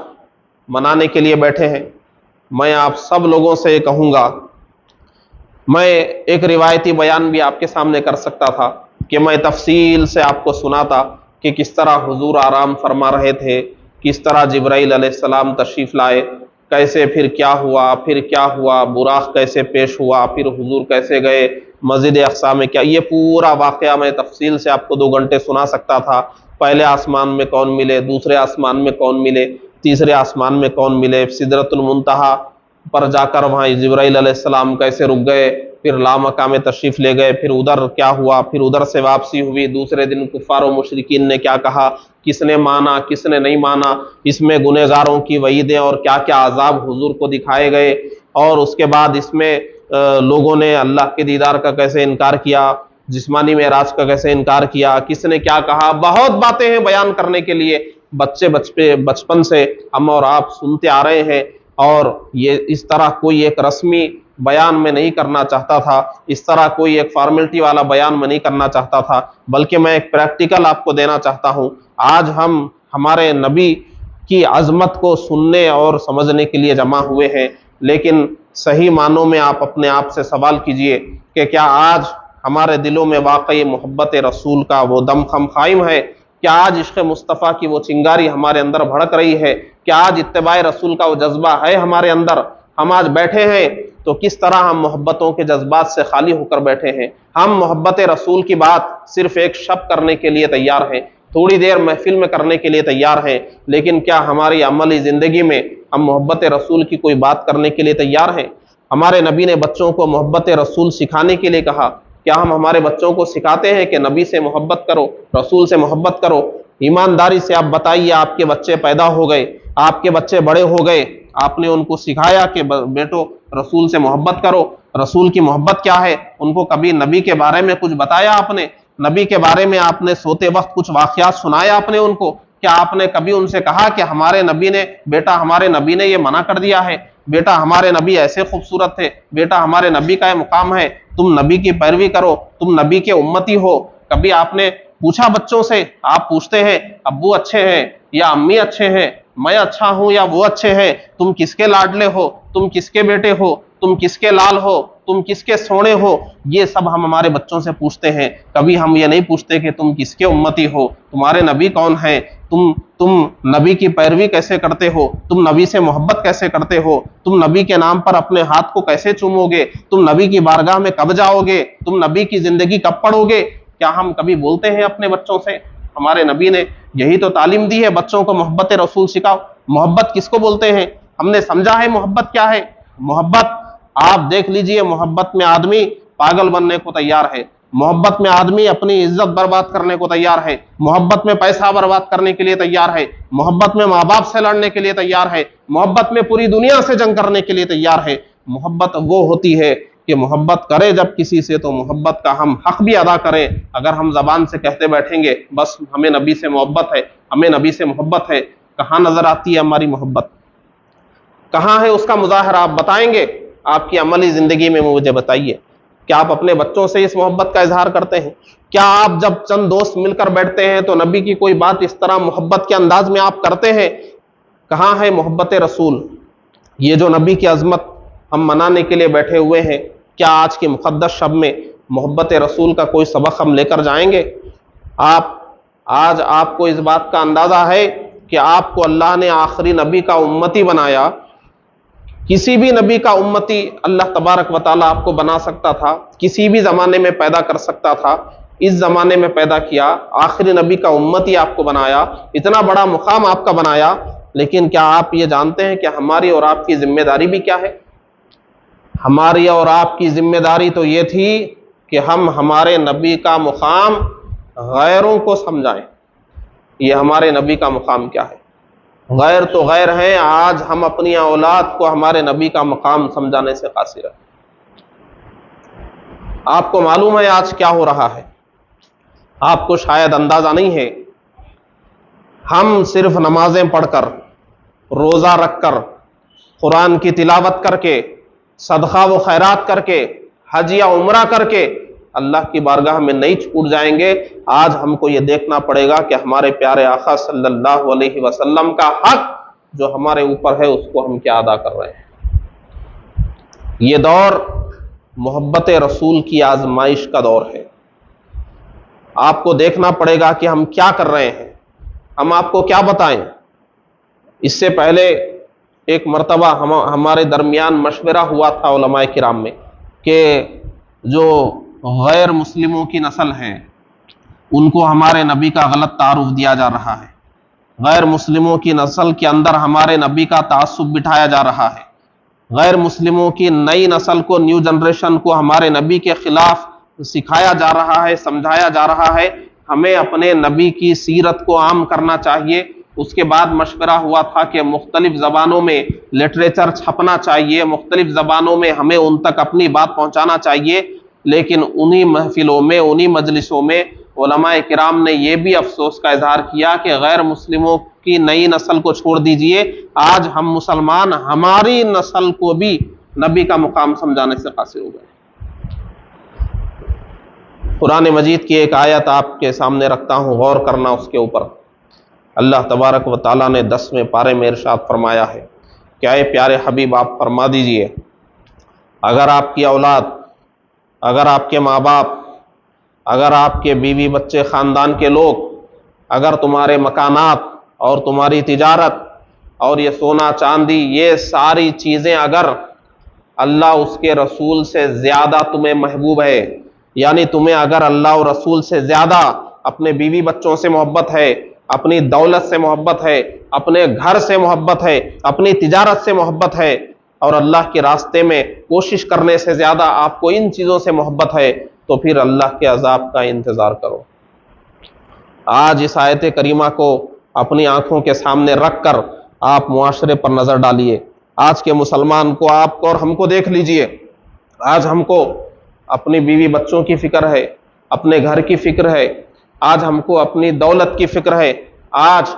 منانے کے لیے بیٹھے ہیں۔ میں آپ سب لوگوں سے کہوں گا، میں ایک روایتی بیان بھی آپ کے سامنے کر سکتا تھا کہ میں تفصیل سے آپ کو سناتا کہ کس طرح حضور آرام فرما رہے تھے، کس طرح جبرائیل علیہ السلام تشریف لائے، کیسے پھر کیا ہوا، براق کیسے پیش ہوا، پھر حضور کیسے گئے مسجد اقصی میں، کیا یہ پورا واقعہ میں تفصیل سے آپ کو 2 گھنٹے سنا سکتا تھا۔ پہلے آسمان میں کون ملے، دوسرے آسمان میں کون ملے، تیسرے آسمان میں کون ملے، سدرۃ المنتہا پر جا کر وہاں جبرائیل علیہ السلام کیسے رک گئے، پھر لامکہ میں تشریف لے گئے، پھر ادھر کیا ہوا، پھر ادھر سے واپسی ہوئی، دوسرے دن کفار و مشرکین نے کیا کہا، کس نے مانا کس نے نہیں مانا، اس میں گنہگاروں کی وعیدیں اور کیا کیا عذاب حضور کو دکھائے گئے، اور اس کے بعد اس میں لوگوں نے اللہ کے دیدار کا کیسے انکار کیا، جسمانی معراج کا کیسے انکار کیا، کس نے کیا کہا۔ بہت باتیں ہیں بیان کرنے کے لیے، بچپن سے ہم اور آپ سنتے آ رہے ہیں، اور یہ اس طرح کوئی ایک رسمی بیان میں نہیں کرنا چاہتا تھا، اس طرح کوئی ایک فارمیلٹی والا بیان میں نہیں کرنا چاہتا تھا، بلکہ میں ایک پریکٹیکل آپ کو دینا چاہتا ہوں۔ آج ہم ہمارے نبی کی عظمت کو سننے اور سمجھنے کے لیے جمع ہوئے ہیں، لیکن صحیح معنوں میں آپ اپنے آپ سے سوال کیجئے کہ کیا آج ہمارے دلوں میں واقعی محبت رسول کا وہ دم خم قائم ہے؟ کیا آج عشق مصطفیٰ کی وہ چنگاری ہمارے اندر بھڑک رہی ہے؟ کیا آج اتباع رسول کا وہ جذبہ ہے ہمارے اندر؟ ہم آج بیٹھے ہیں تو کس طرح ہم محبتوں کے جذبات سے خالی ہو کر بیٹھے ہیں؟ ہم محبت رسول کی بات صرف ایک شب کرنے کے لیے تیار ہیں، تھوڑی دیر محفل میں کرنے کے لیے تیار ہیں، لیکن کیا ہماری عملی زندگی میں ہم محبت رسول کی کوئی بات کرنے کے لیے تیار ہیں؟ ہمارے نبی نے بچوں کو محبت رسول سکھانے کے لیے کہا، کیا ہم ہمارے بچوں کو سکھاتے ہیں کہ نبی سے محبت کرو، رسول سے محبت کرو؟ ایمانداری سے آپ بتائیے، آپ کے بچے پیدا ہو گئے، آپ کے بچے بڑے ہو گئے، آپ نے ان کو سکھایا کہ بیٹو رسول سے محبت کرو، رسول کی محبت کیا ہے؟ ان کو کبھی نبی کے بارے میں کچھ بتایا آپ نے؟ نبی کے بارے میں آپ نے سوتے وقت کچھ واقعات سنایا آپ نے ان کو؟ کیا آپ نے کبھی ان سے کہا کہ ہمارے نبی نے، بیٹا ہمارے نبی نے یہ منع کر دیا ہے، بیٹا ہمارے نبی ایسے خوبصورت تھے، بیٹا ہمارے نبی کا یہ مقام ہے، تم نبی کی پیروی کرو، تم نبی کے امتی ہو؟ کبھی آپ نے پوچھا بچوں سے؟ آپ پوچھتے ہیں ابو اچھے ہیں یا امی اچھے ہیں، میں اچھا ہوں یا وہ اچھے ہیں، تم کس کے لاڈلے ہو، تم کس کے بیٹے ہو، تم کس کے لال ہو، تم کس کے سونے ہو؟ یہ سب ہم ہمارے بچوں سے پوچھتے ہیں۔ کبھی ہم یہ نہیں پوچھتے کہ تم کس کے امتی ہو، تمہارے نبی کون ہیں، تم نبی کی پیروی کیسے کرتے ہو، تم نبی سے محبت کیسے کرتے ہو، تم نبی کے نام پر اپنے ہاتھ کو کیسے چومو گے، تم نبی کی بارگاہ میں کب جاؤ گے، تم نبی کی زندگی کب پڑھو گے؟ کیا ہم کبھی بولتے ہیں اپنے بچوں سے؟ ہمارے نبی نے یہی تو تعلیم دی ہے، بچوں کو محبت رسول سکھاؤ۔ محبت کس کو بولتے ہیں؟ ہم نے سمجھا ہے محبت کیا ہے؟ محبت، آپ دیکھ لیجئے، محبت میں آدمی پاگل بننے کو تیار ہے، محبت میں آدمی اپنی عزت برباد کرنے کو تیار ہے، محبت میں پیسہ برباد کرنے کے لیے تیار ہے، محبت میں ماں باپ سے لڑنے کے لیے تیار ہے، محبت میں پوری دنیا سے جنگ کرنے کے لیے تیار ہے۔ محبت وہ ہوتی ہے کہ محبت کرے جب کسی سے تو محبت کا ہم حق بھی ادا کریں۔ اگر ہم زبان سے کہتے بیٹھیں گے بس ہمیں نبی سے محبت ہے، ہمیں نبی سے محبت ہے، کہاں نظر آتی ہے ہماری محبت؟ کہاں ہے اس کا مظاہرہ؟ آپ بتائیں گے؟ آپ کی عملی زندگی میں مجھے بتائیے، کیا آپ اپنے بچوں سے اس محبت کا اظہار کرتے ہیں؟ کیا آپ جب چند دوست مل کر بیٹھتے ہیں تو نبی کی کوئی بات اس طرح محبت کے انداز میں آپ کرتے ہیں؟ کہاں ہے محبت رسول؟ یہ جو نبی کی عظمت ہم منانے کے لیے بیٹھے ہوئے ہیں، کیا آج کی مقدس شب میں محبت رسول کا کوئی سبق ہم لے کر جائیں گے؟ آج آپ کو اس بات کا اندازہ ہے کہ آپ کو اللہ نے آخری نبی کا امتی بنایا؟ کسی بھی نبی کا امتی اللہ تبارک و تعالیٰ آپ کو بنا سکتا تھا، کسی بھی زمانے میں پیدا کر سکتا تھا، اس زمانے میں پیدا کیا، آخری نبی کا امتی آپ کو بنایا، اتنا بڑا مقام آپ کا بنایا، لیکن کیا آپ یہ جانتے ہیں کہ ہماری اور آپ کی ذمہ داری بھی کیا ہے؟ ہماری اور آپ کی ذمہ داری تو یہ تھی کہ ہم ہمارے نبی کا مقام غیروں کو سمجھائیں۔ یہ ہمارے نبی کا مقام کیا ہے؟ غیر تو غیر ہیں، آج ہم اپنی اولاد کو ہمارے نبی کا مقام سمجھانے سے قاصر ہیں۔ آپ کو معلوم ہے آج کیا ہو رہا ہے؟ آپ کو شاید اندازہ نہیں ہے، ہم صرف نمازیں پڑھ کر، روزہ رکھ کر، قرآن کی تلاوت کر کے، صدقہ و خیرات کر کے، حج یا عمرہ کر کے اللہ کی بارگاہ میں نہیں چھوٹ جائیں گے۔ آج ہم کو یہ دیکھنا پڑے گا کہ ہمارے پیارے آقا صلی اللہ علیہ وسلم کا حق جو ہمارے اوپر ہے اس کو ہم کیا ادا کر رہے ہیں۔ یہ دور محبت رسول کی آزمائش کا دور ہے۔ آپ کو دیکھنا پڑے گا کہ ہم کیا کر رہے ہیں، ہم آپ کو کیا بتائیں۔ اس سے پہلے ایک مرتبہ ہمارے درمیان مشورہ ہوا تھا علماء کرام میں کہ جو غیر مسلموں کی نسل ہے ان کو ہمارے نبی کا غلط تعارف دیا جا رہا ہے، غیر مسلموں کی نسل کے اندر ہمارے نبی کا تعصب بٹھایا جا رہا ہے، غیر مسلموں کی نئی نسل کو، نیو جنریشن کو ہمارے نبی کے خلاف سکھایا جا رہا ہے، سمجھایا جا رہا ہے۔ ہمیں اپنے نبی کی سیرت کو عام کرنا چاہیے۔ اس کے بعد مشورہ ہوا تھا کہ مختلف زبانوں میں لٹریچر چھپنا چاہیے، مختلف زبانوں میں ہمیں ان تک اپنی بات پہنچانا چاہیے، لیکن انہی محفلوں میں، انہی مجلسوں میں علماء کرام نے یہ بھی افسوس کا اظہار کیا کہ غیر مسلموں کی نئی نسل کو چھوڑ دیجئے، آج ہم مسلمان ہماری نسل کو بھی نبی کا مقام سمجھانے سے قاصر ہو گئے۔ قرآن مجید کی ایک آیت آپ کے سامنے رکھتا ہوں، غور کرنا اس کے اوپر۔ اللہ تبارک و تعالیٰ نے 10ویں پارے میں ارشاد فرمایا ہے کہ اے پیارے حبیب آپ فرما دیجئے، اگر آپ کی اولاد، اگر آپ کے ماں باپ، اگر آپ کے بیوی بچے، خاندان کے لوگ، اگر تمہارے مکانات اور تمہاری تجارت اور یہ سونا چاندی، یہ ساری چیزیں اگر اللہ اس کے رسول سے زیادہ تمہیں محبوب ہے، یعنی تمہیں اگر اللہ اور رسول سے زیادہ اپنے بیوی بچوں سے محبت ہے، اپنی دولت سے محبت ہے، اپنے گھر سے محبت ہے، اپنی تجارت سے محبت ہے، اور اللہ کے راستے میں کوشش کرنے سے زیادہ آپ کو ان چیزوں سے محبت ہے، تو پھر اللہ کے عذاب کا انتظار کرو۔ آج اس آیت کریمہ کو اپنی آنکھوں کے سامنے رکھ کر آپ معاشرے پر نظر ڈالیے۔ آج کے مسلمان کو، آپ کو اور ہم کو دیکھ لیجئے۔ آج ہم کو اپنی بیوی بچوں کی فکر ہے، اپنے گھر کی فکر ہے، آج ہم کو اپنی دولت کی فکر ہے، آج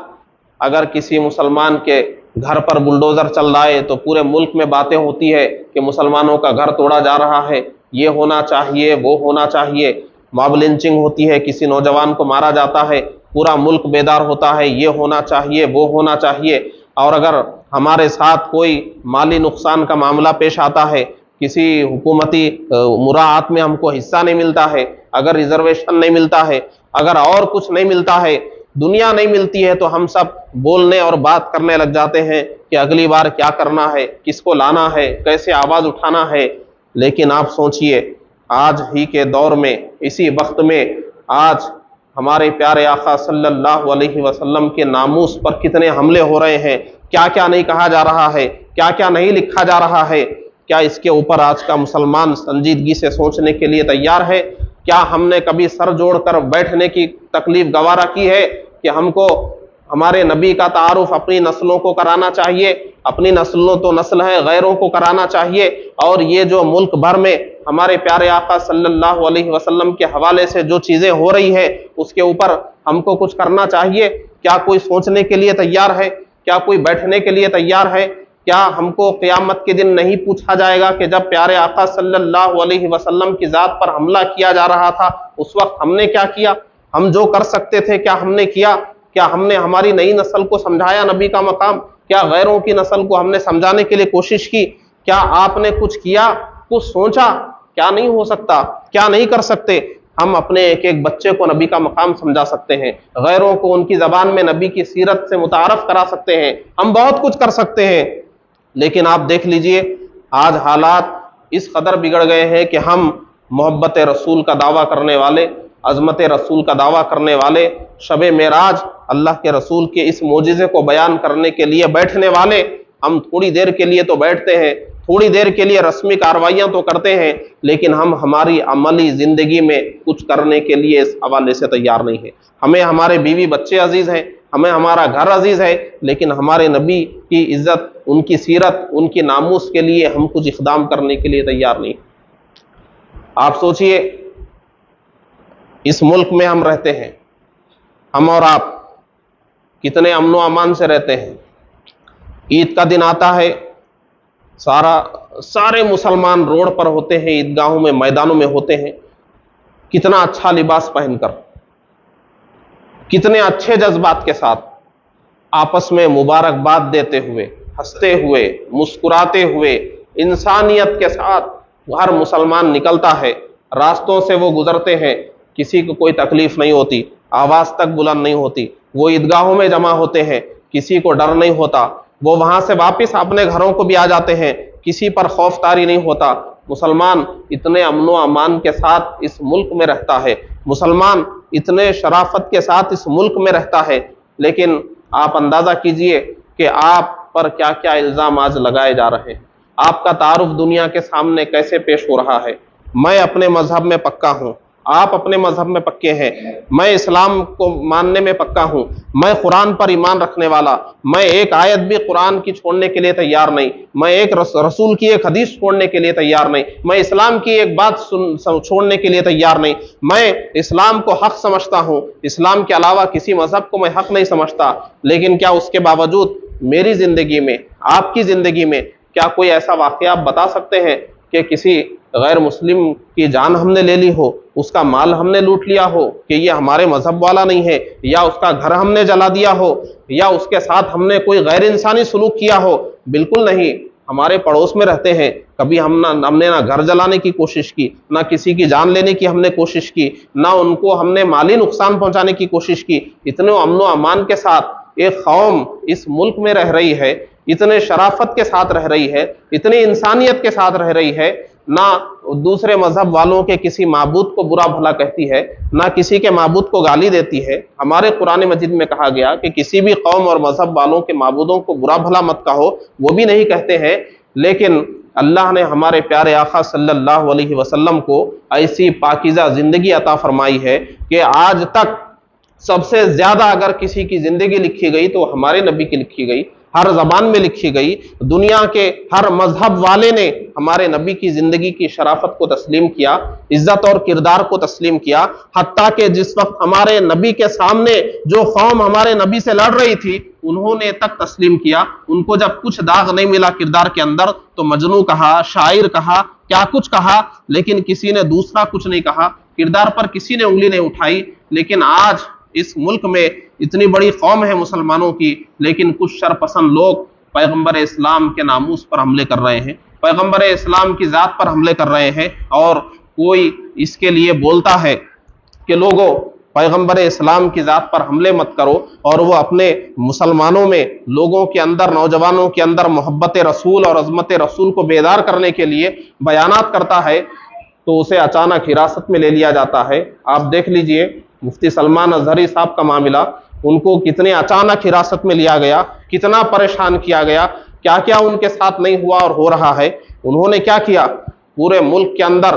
اگر کسی مسلمان کے گھر پر بلڈوزر چل رہا ہے تو پورے ملک میں باتیں ہوتی ہے کہ مسلمانوں کا گھر توڑا جا رہا ہے، یہ ہونا چاہیے، وہ ہونا چاہیے، ماب لنچنگ ہوتی ہے، کسی نوجوان کو مارا جاتا ہے، پورا ملک بیدار ہوتا ہے، یہ ہونا چاہیے، وہ ہونا چاہیے۔ اور اگر ہمارے ساتھ کوئی مالی نقصان کا معاملہ پیش آتا ہے، کسی حکومتی مراعات میں ہم کو حصہ نہیں ملتا ہے، اگر ریزرویشن نہیں ملتا ہے، اگر اور کچھ نہیں ملتا ہے، دنیا نہیں ملتی ہے، تو ہم سب بولنے اور بات کرنے لگ جاتے ہیں کہ اگلی بار کیا کرنا ہے، کس کو لانا ہے، کیسے آواز اٹھانا ہے۔ لیکن آپ سوچئے آج ہی کے دور میں، اسی وقت میں، آج ہمارے پیارے آقا صلی اللہ علیہ وسلم کے ناموس پر کتنے حملے ہو رہے ہیں، کیا کیا نہیں کہا جا رہا ہے، کیا کیا نہیں لکھا جا رہا ہے۔ کیا اس کے اوپر آج کا مسلمان سنجیدگی سے سوچنے کے لیے تیار ہے؟ کیا ہم نے کبھی سر جوڑ کر بیٹھنے کی تکلیف گوارا کی ہے کہ ہم کو ہمارے نبی کا تعارف اپنی نسلوں کو کرانا چاہیے، اپنی نسلوں تو نسل ہے، غیروں کو کرانا چاہیے، اور یہ جو ملک بھر میں ہمارے پیارے آقا صلی اللہ علیہ وسلم کے حوالے سے جو چیزیں ہو رہی ہے اس کے اوپر ہم کو کچھ کرنا چاہیے؟ کیا کوئی سوچنے کے لیے تیار ہے؟ کیا کوئی بیٹھنے کے لیے تیار ہے؟ کیا ہم کو قیامت کے دن نہیں پوچھا جائے گا کہ جب پیارے آقا صلی اللہ علیہ وسلم کی ذات پر حملہ کیا جا رہا تھا اس وقت ہم نے کیا کیا؟ ہم جو کر سکتے تھے کیا ہم نے کیا؟ کیا ہم نے ہماری نئی نسل کو سمجھایا نبی کا مقام؟ کیا غیروں کی نسل کو ہم نے سمجھانے کے لیے کوشش کی؟ کیا آپ نے کچھ کیا، کچھ سوچا؟ کیا نہیں ہو سکتا؟ کیا نہیں کر سکتے؟ ہم اپنے ایک ایک بچے کو نبی کا مقام سمجھا سکتے ہیں، غیروں کو ان کی زبان میں نبی کی سیرت سے متعارف کرا سکتے ہیں، ہم بہت کچھ کر سکتے ہیں۔ لیکن آپ دیکھ لیجئے آج حالات اس قدر بگڑ گئے ہیں کہ ہم محبت رسول کا دعویٰ کرنے والے، عظمت رسول کا دعویٰ کرنے والے، شب معراج اللہ کے رسول کے اس معجزے کو بیان کرنے کے لیے بیٹھنے والے، ہم تھوڑی دیر کے لیے تو بیٹھتے ہیں، تھوڑی دیر کے لیے رسمی کارروائیاں تو کرتے ہیں، لیکن ہم ہماری عملی زندگی میں کچھ کرنے کے لیے اس حوالے سے تیار نہیں ہیں۔ ہمیں ہمارے بیوی بچے عزیز ہیں، ہمیں ہمارا گھر عزیز ہے، لیکن ہمارے نبی کی عزت، ان کی سیرت، ان کی ناموس کے لیے ہم کچھ اقدام کرنے کے لیے تیار نہیں۔ آپ سوچئے اس ملک میں ہم رہتے ہیں، ہم اور آپ کتنے امن و امان سے رہتے ہیں۔ عید کا دن آتا ہے، سارے مسلمان روڈ پر ہوتے ہیں، عیدگاہوں میں، میدانوں میں ہوتے ہیں، کتنا اچھا لباس پہن کر، کتنے اچھے جذبات کے ساتھ آپس میں مبارکباد دیتے ہوئے، ہنستے ہوئے، مسکراتے ہوئے، انسانیت کے ساتھ ہر مسلمان نکلتا ہے، راستوں سے وہ گزرتے ہیں، کسی کو کوئی تکلیف نہیں ہوتی، آواز تک بلند نہیں ہوتی، وہ عیدگاہوں میں جمع ہوتے ہیں، کسی کو ڈر نہیں ہوتا، وہ وہاں سے واپس اپنے گھروں کو بھی آ جاتے ہیں، کسی پر خوف طاری نہیں ہوتا۔ مسلمان اتنے امن و امان کے ساتھ اس ملک میں رہتا ہے، مسلمان اتنے شرافت کے ساتھ اس ملک میں رہتا ہے، لیکن آپ اندازہ کیجئے کہ آپ پر کیا کیا الزام آج لگائے جا رہے ہیں، آپ کا تعارف دنیا کے سامنے کیسے پیش ہو رہا ہے۔ میں اپنے مذہب میں پکا ہوں، آپ اپنے مذہب میں پکے ہیں، میں اسلام کو ماننے میں پکا ہوں، میں قرآن پر ایمان رکھنے والا، میں ایک آیت بھی قرآن کی چھوڑنے کے لیے تیار نہیں، میں ایک رسول کی ایک حدیث چھوڑنے کے لیے تیار نہیں، میں اسلام کی ایک بات چھوڑنے کے لیے تیار نہیں، میں اسلام کو حق سمجھتا ہوں، اسلام کے علاوہ کسی مذہب کو میں حق نہیں سمجھتا، لیکن کیا اس کے باوجود میری زندگی میں، آپ کی زندگی میں کیا کوئی ایسا واقعہ آپ بتا سکتے ہیں کہ کسی غیر مسلم کی جان ہم نے لے لی ہو، اس کا مال ہم نے لوٹ لیا ہو کہ یہ ہمارے مذہب والا نہیں ہے، یا اس کا گھر ہم نے جلا دیا ہو، یا اس کے ساتھ ہم نے کوئی غیر انسانی سلوک کیا ہو؟ بالکل نہیں۔ ہمارے پڑوس میں رہتے ہیں، کبھی ہم نے نہ گھر جلانے کی کوشش کی، نہ کسی کی جان لینے کی ہم نے کوشش کی، نہ ان کو ہم نے مالی نقصان پہنچانے کی کوشش کی۔ اتنے امن و امان کے ساتھ ایک قوم اس ملک میں رہ رہی ہے، اتنے شرافت کے ساتھ رہ رہی ہے، اتنی انسانیت کے ساتھ رہ رہی ہے، نہ دوسرے مذہب والوں کے کسی معبود کو برا بھلا کہتی ہے، نہ کسی کے معبود کو گالی دیتی ہے۔ ہمارے قرآن مجید میں کہا گیا کہ کسی بھی قوم اور مذہب والوں کے معبودوں کو برا بھلا مت کہو، وہ بھی نہیں کہتے ہیں، لیکن اللہ نے ہمارے پیارے آقا صلی اللہ علیہ وسلم کو ایسی پاکیزہ زندگی عطا فرمائی ہے کہ آج تک سب سے زیادہ اگر کسی کی زندگی لکھی گئی تو ہمارے نبی کی لکھی گئی، ہر زبان میں لکھی گئی، دنیا کے ہر مذہب والے نے ہمارے نبی کی زندگی کی شرافت کو تسلیم کیا، عزت اور کردار کو تسلیم کیا، حتیٰ کہ جس وقت ہمارے نبی کے سامنے جو قوم ہمارے نبی سے لڑ رہی تھی انہوں نے تک تسلیم کیا. ان کو جب کچھ داغ نہیں ملا کردار کے اندر تو مجنون کہا، شاعر کہا، کیا کچھ کہا، لیکن کسی نے دوسرا کچھ نہیں کہا. کردار پر کسی نے انگلی نہیں اٹھائی. لیکن آج اس ملک میں اتنی بڑی قوم ہے مسلمانوں کی، لیکن کچھ شرپسند لوگ پیغمبر اسلام کے ناموس پر حملے کر رہے ہیں، پیغمبر اسلام کی ذات پر حملے کر رہے ہیں. اور کوئی اس کے لیے بولتا ہے کہ لوگوں پیغمبر اسلام کی ذات پر حملے مت کرو، اور وہ اپنے مسلمانوں میں لوگوں کے اندر، نوجوانوں کے اندر محبت رسول اور عظمت رسول کو بیدار کرنے کے لیے بیانات کرتا ہے، تو اسے اچانک حراست میں لے لیا جاتا ہے. آپ دیکھ لیجئے مفتی سلمان اظہری صاحب کا معاملہ، ان کو کتنے اچانک حراست میں لیا گیا، کتنا پریشان کیا گیا، کیا کیا ان کے ساتھ نہیں ہوا اور ہو رہا ہے. انہوں نے کیا کیا؟ پورے ملک کے اندر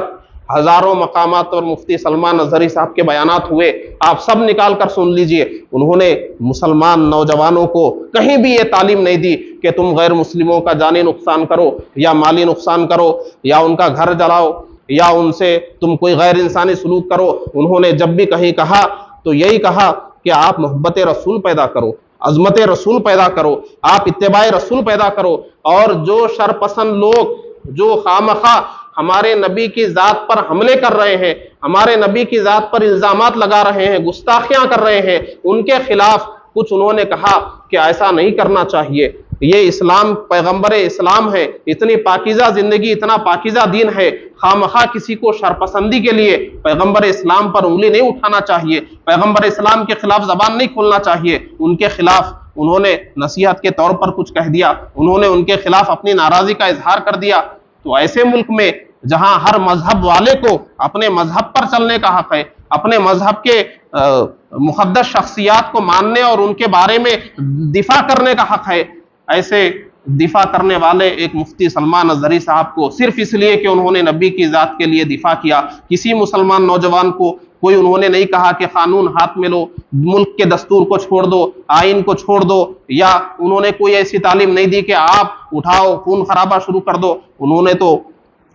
ہزاروں مقامات اور مفتی سلمان اظہری صاحب کے بیانات ہوئے، آپ سب نکال کر سن لیجئے. انہوں نے مسلمان نوجوانوں کو کہیں بھی یہ تعلیم نہیں دی کہ تم غیر مسلموں کا جانی نقصان کرو یا مالی نقصان کرو یا ان کا گھر جلاؤ یا ان سے تم کوئی غیر انسانی سلوک کرو. انہوں نے جب بھی کہیں کہا تو یہی کہا کہ آپ محبت رسول پیدا کرو، عظمت رسول پیدا کرو، آپ اتباع رسول پیدا کرو. اور جو شرپسند لوگ جو خامخواہ ہمارے نبی کی ذات پر حملے کر رہے ہیں، ہمارے نبی کی ذات پر الزامات لگا رہے ہیں، گستاخیاں کر رہے ہیں، ان کے خلاف کچھ انہوں نے کہا کہ ایسا نہیں کرنا چاہیے. یہ اسلام پیغمبر اسلام ہے، اتنی پاکیزہ زندگی، اتنا پاکیزہ دین ہے، خامخواہ کسی کو شرپسندی کے لیے پیغمبر اسلام پر انگلی نہیں اٹھانا چاہیے، پیغمبر اسلام کے خلاف زبان نہیں کھولنا چاہیے. ان کے خلاف انہوں نے نصیحت کے طور پر کچھ کہہ دیا، انہوں نے ان کے خلاف اپنی ناراضی کا اظہار کر دیا. تو ایسے ملک میں جہاں ہر مذہب والے کو اپنے مذہب پر چلنے کا حق ہے، اپنے مذہب کے مقدس شخصیات کو ماننے اور ان کے بارے میں دفاع کرنے کا حق ہے، ایسے دفاع کرنے والے ایک مفتی سلمان اظہری صاحب کو صرف اس لیے کہ انہوں نے نبی کی ذات کے لیے دفاع کیا، کسی مسلمان نوجوان کو کوئی انہوں نے نہیں کہا کہ قانون ہاتھ میں لو، ملک کے دستور کو چھوڑ دو، آئین کو چھوڑ دو، یا انہوں نے کوئی ایسی تعلیم نہیں دی کہ آپ اٹھاؤ خون خرابہ شروع کر دو. انہوں نے تو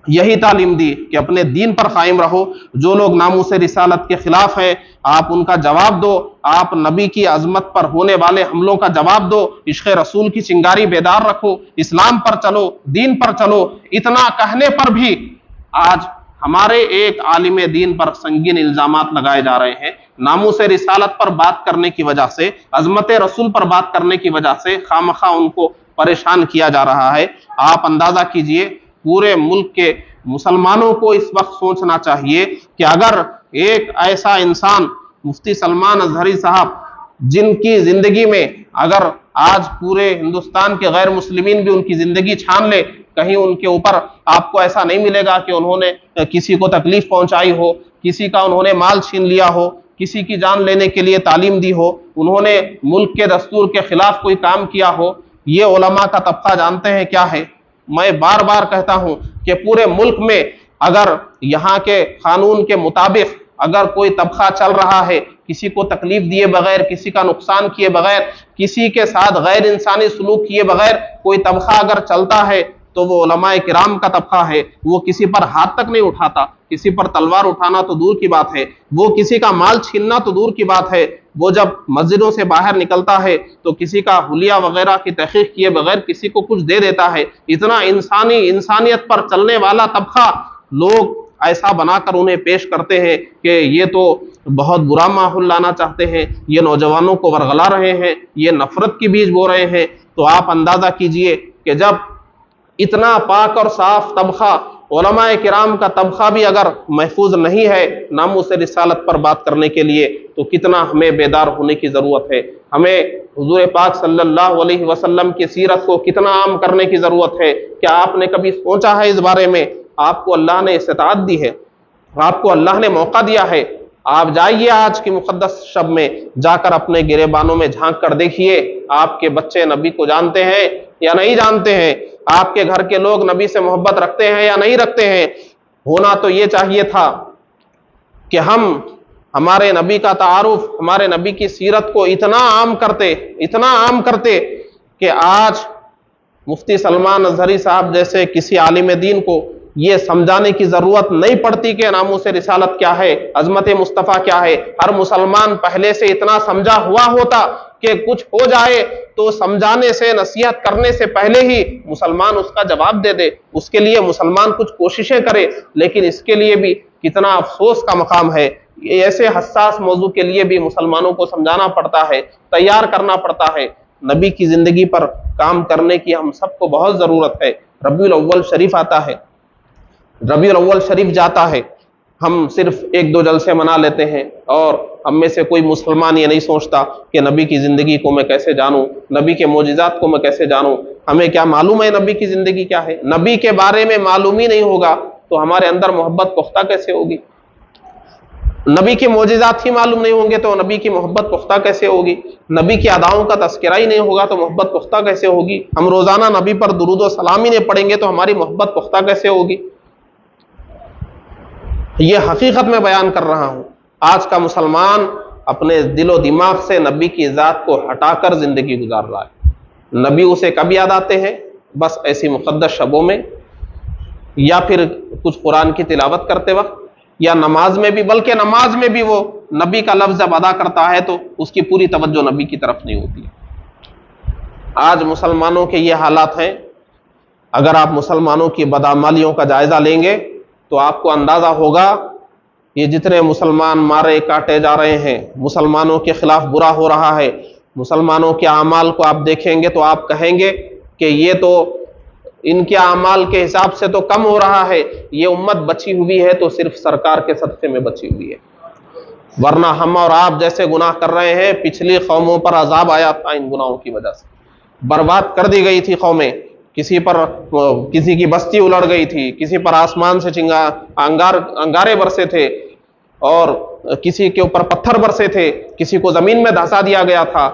یہی تعلیم دی کہ اپنے دین پر قائم رہو، جو لوگ ناموس رسالت کے خلاف ہیں آپ ان کا جواب دو، آپ نبی کی عظمت پر ہونے والے حملوں کا جواب دو، عشق رسول کی چنگاری بیدار رکھو، اسلام پر چلو، دین پر چلو. اتنا کہنے پر بھی آج ہمارے ایک عالم دین پر سنگین الزامات لگائے جا رہے ہیں. ناموس رسالت پر بات کرنے کی وجہ سے، عظمت رسول پر بات کرنے کی وجہ سے خامخواہ ان کو پریشان کیا جا رہا ہے. آپ اندازہ کیجئے پورے ملک کے مسلمانوں کو اس وقت سوچنا چاہیے کہ اگر ایک ایسا انسان مفتی سلمان اظہری صاحب جن کی زندگی میں اگر آج پورے ہندوستان کے غیر مسلمین بھی ان کی زندگی چھان لے، کہیں ان کے اوپر آپ کو ایسا نہیں ملے گا کہ انہوں نے کسی کو تکلیف پہنچائی ہو، کسی کا انہوں نے مال چھین لیا ہو، کسی کی جان لینے کے لیے تعلیم دی ہو، انہوں نے ملک کے دستور کے خلاف کوئی کام کیا ہو. یہ علماء کا طبقہ جانتے ہیں کیا ہے؟ میں بار بار کہتا ہوں کہ پورے ملک میں اگر یہاں کے قانون کے مطابق اگر کوئی طبقہ چل رہا ہے کسی کو تکلیف دیے بغیر، کسی کا نقصان کیے بغیر، کسی کے ساتھ غیر انسانی سلوک کیے بغیر کوئی طبقہ اگر چلتا ہے تو وہ علماء کرام کا طبقہ ہے. وہ کسی پر ہاتھ تک نہیں اٹھاتا، کسی پر تلوار اٹھانا تو دور کی بات ہے، وہ کسی کا مال چھیننا تو دور کی بات ہے. وہ جب مسجدوں سے باہر نکلتا ہے تو کسی کا حلیہ وغیرہ کی تحقیق کیے بغیر کسی کو کچھ دے دیتا ہے. اتنا انسانیت پر چلنے والا طبقہ لوگ ایسا بنا کر انہیں پیش کرتے ہیں کہ یہ تو بہت برا ماحول لانا چاہتے ہیں، یہ نوجوانوں کو ورغلا رہے ہیں، یہ نفرت کی بیج بو رہے ہیں. تو آپ اندازہ کیجئے کہ جب اتنا پاک اور صاف طبقہ، علماء کرام کا طبقہ بھی اگر محفوظ نہیں ہے ناموس رسالت پر بات کرنے کے لیے، تو کتنا ہمیں بیدار ہونے کی ضرورت ہے. ہمیں حضور پاک صلی اللہ علیہ وسلم کی سیرت کو کتنا عام کرنے کی ضرورت ہے. کیا آپ نے کبھی سوچا ہے اس بارے میں؟ آپ کو اللہ نے استطاعت دی ہے، آپ کو اللہ نے موقع دیا ہے. آپ جائیے آج کی مقدس شب میں جا کر اپنے گریبانوں میں جھانک کر دیکھیے آپ کے بچے نبی کو جانتے ہیں یا نہیں جانتے ہیں، آپ کے گھر کے لوگ نبی سے محبت رکھتے ہیں یا نہیں رکھتے ہیں. ہونا تو یہ چاہیے تھا کہ ہم ہمارے نبی کا تعارف، ہمارے نبی کی سیرت کو اتنا عام کرتے کہ آج مفتی سلمان اظہری صاحب جیسے کسی عالم دین کو یہ سمجھانے کی ضرورت نہیں پڑتی کہ ناموس رسالت کیا ہے، عظمت مصطفیٰ کیا ہے. ہر مسلمان پہلے سے اتنا سمجھا ہوا ہوتا کہ کچھ ہو جائے تو سمجھانے سے نصیحت کرنے سے پہلے ہی مسلمان اس کا جواب دے دے، اس کے لیے مسلمان کچھ کوششیں کرے، لیکن اس کے لیے بھی کتنا افسوس کا مقام ہے، ایسے حساس موضوع کے لیے بھی مسلمانوں کو سمجھانا پڑتا ہے، تیار کرنا پڑتا ہے۔ نبی کی زندگی پر کام کرنے کی ہم سب کو بہت ضرورت ہے۔ ربیع الاول شریف آتا ہے، ربیع الاول شریف جاتا ہے، ہم صرف ایک دو جلسے منا لیتے ہیں، اور ہم میں سے کوئی مسلمان یہ نہیں سوچتا کہ نبی کی زندگی کو میں کیسے جانوں، نبی کے معجزات کو میں کیسے جانوں۔ ہمیں کیا معلوم ہے نبی کی زندگی کیا ہے؟ نبی کے بارے میں معلوم ہی نہیں ہوگا تو ہمارے اندر محبت پختہ کیسے ہوگی؟ نبی کے معجزات ہی معلوم نہیں ہوں گے تو نبی کی محبت پختہ کیسے ہوگی؟ نبی کی اداؤں کا تذکرہ ہی نہیں ہوگا تو محبت پختہ کیسے ہوگی؟ ہم روزانہ نبی پر درود و سلام ہی نہیں پڑھیں گے تو ہماری محبت پختہ کیسے ہوگی؟ یہ حقیقت میں بیان کر رہا ہوں۔ آج کا مسلمان اپنے دل و دماغ سے نبی کی ذات کو ہٹا کر زندگی گزار رہا ہے۔ نبی اسے کب یاد آتے ہیں؟ بس ایسی مقدس شبوں میں، یا پھر کچھ قرآن کی تلاوت کرتے وقت، یا نماز میں بھی، بلکہ نماز میں بھی وہ نبی کا لفظ جب ادا کرتا ہے تو اس کی پوری توجہ نبی کی طرف نہیں ہوتی ہے۔ آج مسلمانوں کے یہ حالات ہیں۔ اگر آپ مسلمانوں کی بدعمالیوں کا جائزہ لیں گے تو آپ کو اندازہ ہوگا یہ جتنے مسلمان مارے کاٹے جا رہے ہیں، مسلمانوں کے خلاف برا ہو رہا ہے، مسلمانوں کے اعمال کو آپ دیکھیں گے تو آپ کہیں گے کہ یہ تو ان کے اعمال کے حساب سے تو کم ہو رہا ہے، یہ امت بچی ہوئی ہے تو صرف سرکار کے صدقے میں بچی ہوئی ہے، ورنہ ہم اور آپ جیسے گناہ کر رہے ہیں، پچھلی قوموں پر عذاب آیا تھا ان گناہوں کی وجہ سے، برباد کر دی گئی تھی قومیں، کسی پر کسی کی بستی الڑ گئی تھی، کسی پر آسمان سے انگارے برسے تھے، اور کسی کے اوپر پتھر برسے تھے، کسی کو زمین میں دھسا دیا گیا تھا۔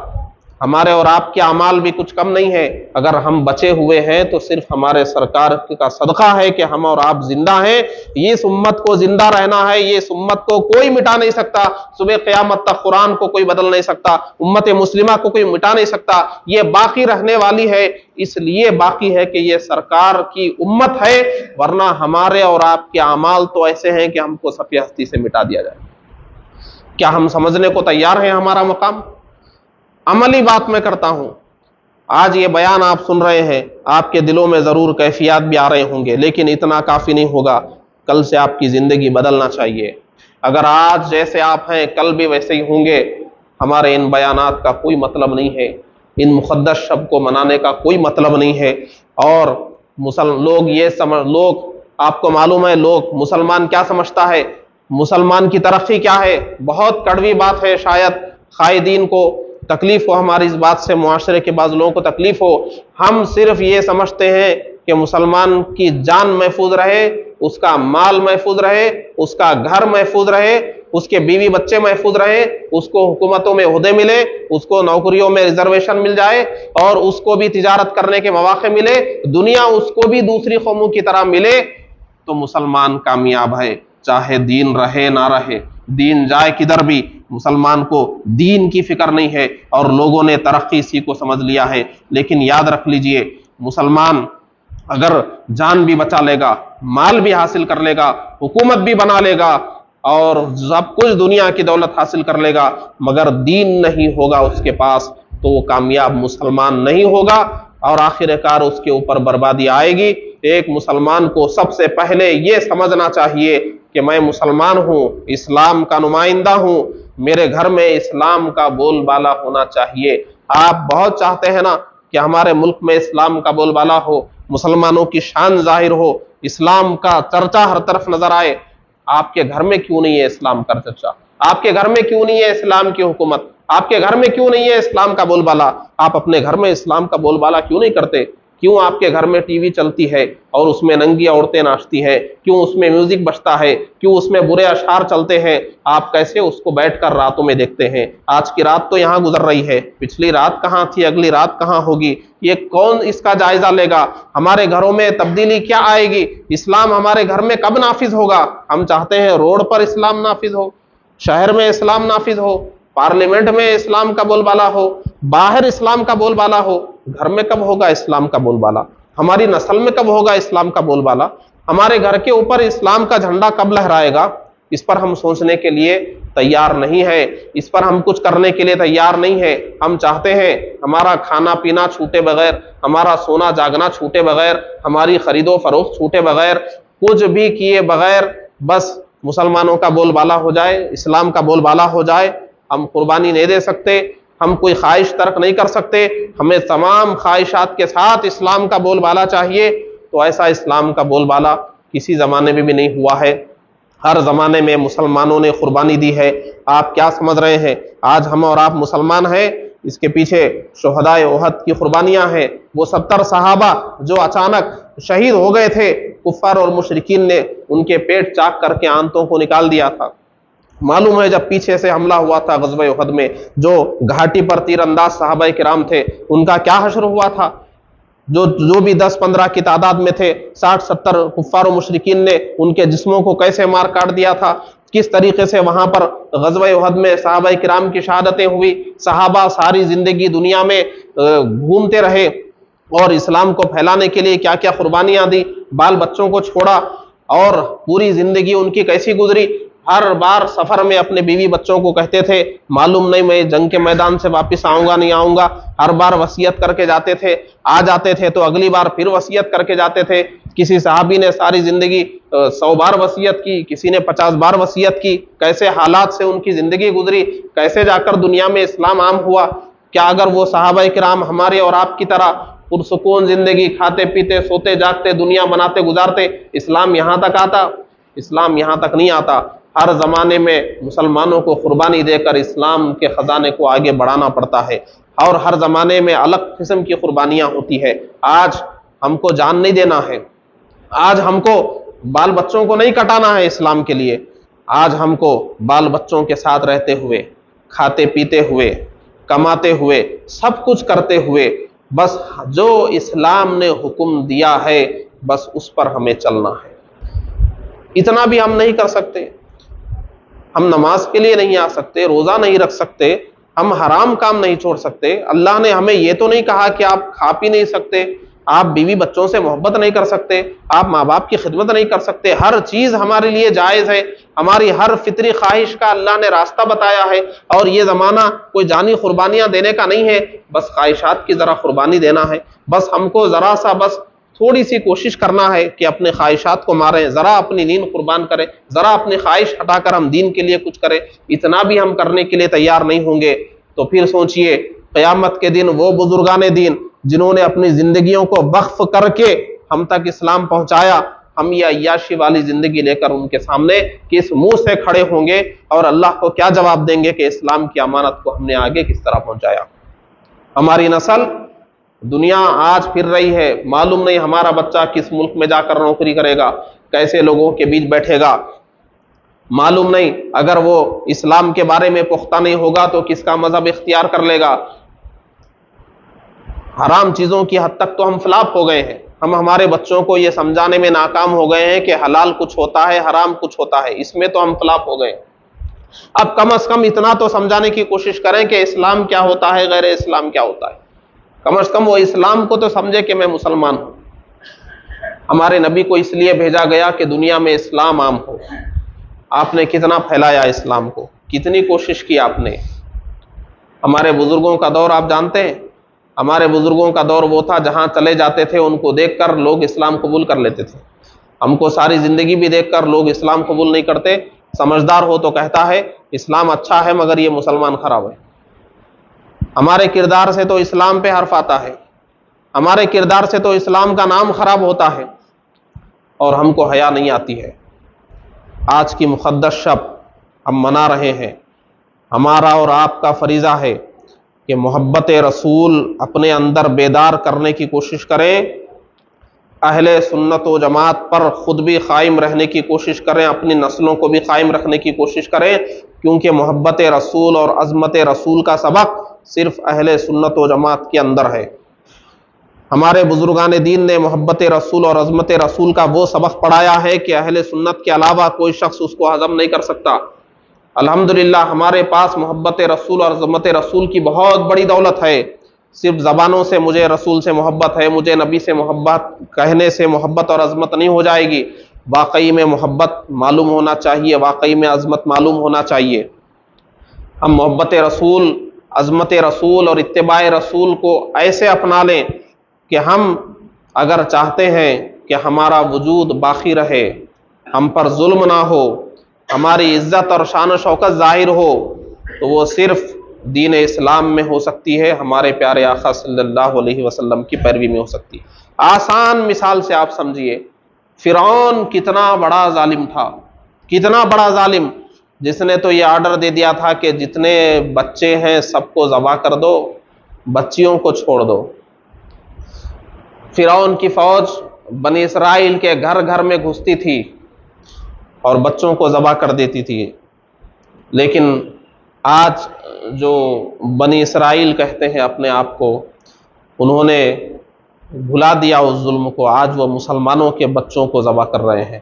ہمارے اور آپ کے اعمال بھی کچھ کم نہیں ہے، اگر ہم بچے ہوئے ہیں تو صرف ہمارے سرکار کا صدقہ ہے کہ ہم اور آپ زندہ ہیں۔ اس امت کو زندہ رہنا ہے، یہ اس امت کو کوئی مٹا نہیں سکتا، صبح قیامت تک قرآن کو کوئی بدل نہیں سکتا، امت مسلمہ کو کوئی مٹا نہیں سکتا، یہ باقی رہنے والی ہے، اس لیے باقی ہے کہ یہ سرکار کی امت ہے، ورنہ ہمارے اور آپ کے اعمال تو ایسے ہیں کہ ہم کو صفحہ ہستی سے مٹا دیا جائے۔ کیا ہم سمجھنے کو تیار ہیں ہمارا مقام؟ عملی بات میں کرتا ہوں، آج یہ بیان آپ سن رہے ہیں، آپ کے دلوں میں ضرور کیفیات بھی آ رہے ہوں گے، لیکن اتنا کافی نہیں ہوگا، کل سے آپ کی زندگی بدلنا چاہیے۔ اگر آج جیسے آپ ہیں کل بھی ویسے ہی ہوں گے، ہمارے ان بیانات کا کوئی مطلب نہیں ہے، ان مقدس شب کو منانے کا کوئی مطلب نہیں ہے۔ اور لوگ آپ کو معلوم ہے، لوگ مسلمان کیا سمجھتا ہے، مسلمان کی ترقی کیا ہے؟ بہت کڑوی بات ہے، شاید قائدین کو تکلیف ہو ہماری اس بات سے، معاشرے کے بعض لوگوں کو تکلیف ہو، ہم صرف یہ سمجھتے ہیں کہ مسلمان کی جان محفوظ رہے، اس کا مال محفوظ رہے، اس کا گھر محفوظ رہے، اس کے بیوی بچے محفوظ رہے، اس کو حکومتوں میں عہدے ملے، اس کو نوکریوں میں ریزرویشن مل جائے، اور اس کو بھی تجارت کرنے کے مواقع ملے، دنیا اس کو بھی دوسری قوموں کی طرح ملے، تو مسلمان کامیاب ہے، چاہے دین رہے نہ رہے، دین جائے کدھر بھی، مسلمان کو دین کی فکر نہیں ہے، اور لوگوں نے ترقی اسی کو سمجھ لیا ہے۔ لیکن یاد رکھ لیجئے، مسلمان اگر جان بھی بچا لے گا، مال بھی حاصل کر لے گا، حکومت بھی بنا لے گا، اور سب کچھ دنیا کی دولت حاصل کر لے گا، مگر دین نہیں ہوگا اس کے پاس، تو وہ کامیاب مسلمان نہیں ہوگا، اور آخر کار اس کے اوپر بربادی آئے گی۔ ایک مسلمان کو سب سے پہلے یہ سمجھنا چاہیے کہ میں مسلمان ہوں، اسلام کا نمائندہ ہوں، میرے گھر میں اسلام کا بول بالا ہونا چاہیے۔ آپ بہت چاہتے ہیں نا کہ ہمارے ملک میں اسلام کا بول بالا ہو، مسلمانوں کی شان ظاہر ہو، اسلام کا چرچا ہر طرف نظر آئے۔ آپ کے گھر میں کیوں نہیں ہے اسلام کا چرچا؟ آپ کے گھر میں کیوں نہیں ہے اسلام کی حکومت؟ آپ کے گھر میں کیوں نہیں ہے اسلام کا بول بالا؟ آپ اپنے گھر میں اسلام کا بول بالا کیوں نہیں کرتے؟ کیوں آپ کے گھر میں ٹی وی چلتی ہے اور اس میں ننگی عورتیں ناچتی ہیں؟ کیوں اس میں میوزک بجتا ہے؟ کیوں اس میں برے اشعار چلتے ہیں؟ آپ کیسے اس کو بیٹھ کر راتوں میں دیکھتے ہیں؟ آج کی رات تو یہاں گزر رہی ہے، پچھلی رات کہاں تھی، اگلی رات کہاں ہوگی؟ یہ کون اس کا جائزہ لے گا؟ ہمارے گھروں میں تبدیلی کیا آئے گی؟ اسلام ہمارے گھر میں کب نافذ ہوگا؟ ہم چاہتے ہیں روڈ پر اسلام نافذ ہو، شہر میں اسلام نافذ ہو، پارلیمنٹ میں اسلام کا بول بالا ہو، باہر اسلام کا بول بالا ہو۔ گھر میں کب ہوگا اسلام کا بول بالا؟ ہماری نسل میں کب ہوگا اسلام کا بول بالا؟ ہمارے گھر کے اوپر اسلام کا جھنڈا کب لہرائے گا؟ اس پر ہم سوچنے کے لیے تیار نہیں ہے، اس پر ہم کچھ کرنے کے لیے تیار نہیں ہے۔ ہم چاہتے ہیں ہمارا کھانا پینا چھوٹے بغیر، ہمارا سونا جاگنا چھوٹے بغیر، ہماری خرید و فروخت چھوٹے بغیر، کچھ بھی کیے بغیر بس مسلمانوں کا بول بالا ہو جائے، اسلام کا بول بالا ہو جائے۔ ہم قربانی نہیں دے سکتے، ہم کوئی خواہش ترک نہیں کر سکتے، ہمیں تمام خواہشات کے ساتھ اسلام کا بول بالا چاہیے۔ تو ایسا اسلام کا بول بالا کسی زمانے میں بھی نہیں ہوا ہے، ہر زمانے میں مسلمانوں نے قربانی دی ہے۔ آپ کیا سمجھ رہے ہیں آج ہم اور آپ مسلمان ہیں؟ اس کے پیچھے شہدائے احد کی قربانیاں ہیں، وہ 70 صحابہ جو اچانک شہید ہو گئے تھے، کفار اور مشرکین نے ان کے پیٹ چاک کر کے آنتوں کو نکال دیا تھا۔ معلوم ہے جب پیچھے سے حملہ ہوا تھا غزوہ احد میں، جو گھاٹی پر تیر انداز صحابہ کرام تھے ان کا کیا حشر ہوا تھا، جو بھی 10-15 کی تعداد میں تھے، 60-70 کفار و مشرکین نے ان کے جسموں کو کیسے مار کاٹ دیا تھا، کس طریقے سے وہاں پر غزوہ احد میں صحابہ کرام کی شہادتیں ہوئی۔ صحابہ ساری زندگی دنیا میں گھومتے رہے اور اسلام کو پھیلانے کے لیے کیا کیا قربانیاں دی، بال بچوں کو چھوڑا، اور پوری زندگی ان کی کیسی گزری۔ ہر بار سفر میں اپنے بیوی بچوں کو کہتے تھے معلوم نہیں میں جنگ کے میدان سے واپس آؤں گا نہیں آؤں گا، ہر بار وصیت کر کے جاتے تھے، آ جاتے تھے تو اگلی بار پھر وصیت کر کے جاتے تھے۔ کسی صحابی نے ساری زندگی 100 بار وصیت کی، کسی نے 50 بار وصیت کی۔ کیسے حالات سے ان کی زندگی گزری، کیسے جا کر دنیا میں اسلام عام ہوا۔ کیا اگر وہ صحابہ کرام ہمارے اور آپ کی طرح پرسکون زندگی کھاتے پیتے سوتے جاگتے دنیا بناتے گزارتے، اسلام یہاں تک آتا؟ اسلام یہاں تک نہیں آتا۔ ہر زمانے میں مسلمانوں کو قربانی دے کر اسلام کے خزانے کو آگے بڑھانا پڑتا ہے، اور ہر زمانے میں الگ قسم کی قربانیاں ہوتی ہے۔ آج ہم کو جان نہیں دینا ہے، آج ہم کو بال بچوں کو نہیں کٹانا ہے اسلام کے لیے، آج ہم کو بال بچوں کے ساتھ رہتے ہوئے، کھاتے پیتے ہوئے، کماتے ہوئے، سب کچھ کرتے ہوئے، بس جو اسلام نے حکم دیا ہے بس اس پر ہمیں چلنا ہے۔ اتنا بھی ہم نہیں کر سکتے، ہم نماز کے لیے نہیں آ سکتے، روزہ نہیں رکھ سکتے، ہم حرام کام نہیں چھوڑ سکتے۔ اللہ نے ہمیں یہ تو نہیں کہا کہ آپ کھا پی نہیں سکتے، آپ بیوی بچوں سے محبت نہیں کر سکتے، آپ ماں باپ کی خدمت نہیں کر سکتے۔ ہر چیز ہمارے لیے جائز ہے، ہماری ہر فطری خواہش کا اللہ نے راستہ بتایا ہے۔ اور یہ زمانہ کوئی جانی قربانیاں دینے کا نہیں ہے، بس خواہشات کی ذرا قربانی دینا ہے۔ بس ہم کو ذرا سا بس تھوڑی سی کوشش کرنا ہے کہ اپنے خواہشات کو ماریں، ذرا اپنی نیند قربان کریں، ذرا اپنی خواہش ہٹا کر ہم دین کے لیے کچھ کریں۔ اتنا بھی ہم کرنے کے لیے تیار نہیں ہوں گے تو پھر سوچئے قیامت کے دن وہ بزرگان دین جنہوں نے اپنی زندگیوں کو وقف کر کے ہم تک اسلام پہنچایا، ہم یہ عیاشی والی زندگی لے کر ان کے سامنے کس منہ سے کھڑے ہوں گے اور اللہ کو کیا جواب دیں گے کہ اسلام کی امانت کو ہم نے آگے کس طرح پہنچایا۔ ہماری نسل دنیا آج پھر رہی ہے، معلوم نہیں ہمارا بچہ کس ملک میں جا کر نوکری کرے گا، کیسے لوگوں کے بیچ بیٹھے گا، معلوم نہیں اگر وہ اسلام کے بارے میں پختہ نہیں ہوگا تو کس کا مذہب اختیار کر لے گا۔ حرام چیزوں کی حد تک تو ہم فلاپ ہو گئے ہیں، ہم ہمارے بچوں کو یہ سمجھانے میں ناکام ہو گئے ہیں کہ حلال کچھ ہوتا ہے حرام کچھ ہوتا ہے، اس میں تو ہم فلاپ ہو گئے۔ اب کم از کم اتنا تو سمجھانے کی کوشش کریں کہ اسلام کیا ہوتا ہے، غیر اسلام کیا ہوتا ہے، کم از کم وہ اسلام کو تو سمجھے کہ میں مسلمان ہوں۔ ہمارے نبی کو اس لیے بھیجا گیا کہ دنیا میں اسلام عام ہو۔ آپ نے کتنا پھیلایا اسلام کو، کتنی کوشش کی آپ نے۔ ہمارے بزرگوں کا دور آپ جانتے ہیں، ہمارے بزرگوں کا دور وہ تھا جہاں چلے جاتے تھے ان کو دیکھ کر لوگ اسلام قبول کر لیتے تھے۔ ہم کو ساری زندگی بھی دیکھ کر لوگ اسلام قبول نہیں کرتے، سمجھدار ہو تو کہتا ہے اسلام اچھا ہے مگر یہ مسلمان خراب ہے۔ ہمارے کردار سے تو اسلام پہ حرف آتا ہے، ہمارے کردار سے تو اسلام کا نام خراب ہوتا ہے، اور ہم کو حیا نہیں آتی ہے۔ آج کی مقدس شب ہم منا رہے ہیں، ہمارا اور آپ کا فریضہ ہے کہ محبت رسول اپنے اندر بیدار کرنے کی کوشش کریں، اہل سنت و جماعت پر خود بھی قائم رہنے کی کوشش کریں، اپنی نسلوں کو بھی قائم رکھنے کی کوشش کریں، کیونکہ محبت رسول اور عظمت رسول کا سبق صرف اہل سنت و جماعت کے اندر ہے۔ ہمارے بزرگان دین نے محبت رسول اور عظمت رسول کا وہ سبق پڑھایا ہے کہ اہل سنت کے علاوہ کوئی شخص اس کو ہضم نہیں کر سکتا۔ الحمدللہ ہمارے پاس محبت رسول اور عظمت رسول کی بہت بڑی دولت ہے۔ صرف زبانوں سے مجھے رسول سے محبت ہے، مجھے نبی سے محبت کہنے سے محبت اور عظمت نہیں ہو جائے گی، واقعی میں محبت معلوم ہونا چاہیے، واقعی میں عظمت معلوم ہونا چاہیے۔ ہم محبت رسول، عظمت رسول اور اتباع رسول کو ایسے اپنا لیں کہ ہم اگر چاہتے ہیں کہ ہمارا وجود باقی رہے، ہم پر ظلم نہ ہو، ہماری عزت اور شان و شوکت ظاہر ہو، تو وہ صرف دین اسلام میں ہو سکتی ہے، ہمارے پیارے آقا صلی اللہ علیہ وسلم کی پیروی میں ہو سکتی ہے۔ آسان مثال سے آپ سمجھیے، فرعون کتنا بڑا ظالم تھا، کتنا بڑا ظالم، جس نے تو یہ آرڈر دے دیا تھا کہ جتنے بچے ہیں سب کو ذبح کر دو، بچیوں کو چھوڑ دو۔ فرعون کی فوج بنی اسرائیل کے گھر گھر میں گھستی تھی اور بچوں کو ذبح کر دیتی تھی۔ لیکن آج جو بنی اسرائیل کہتے ہیں اپنے آپ کو، انہوں نے بھلا دیا اس ظلم کو، آج وہ مسلمانوں کے بچوں کو ذبح کر رہے ہیں۔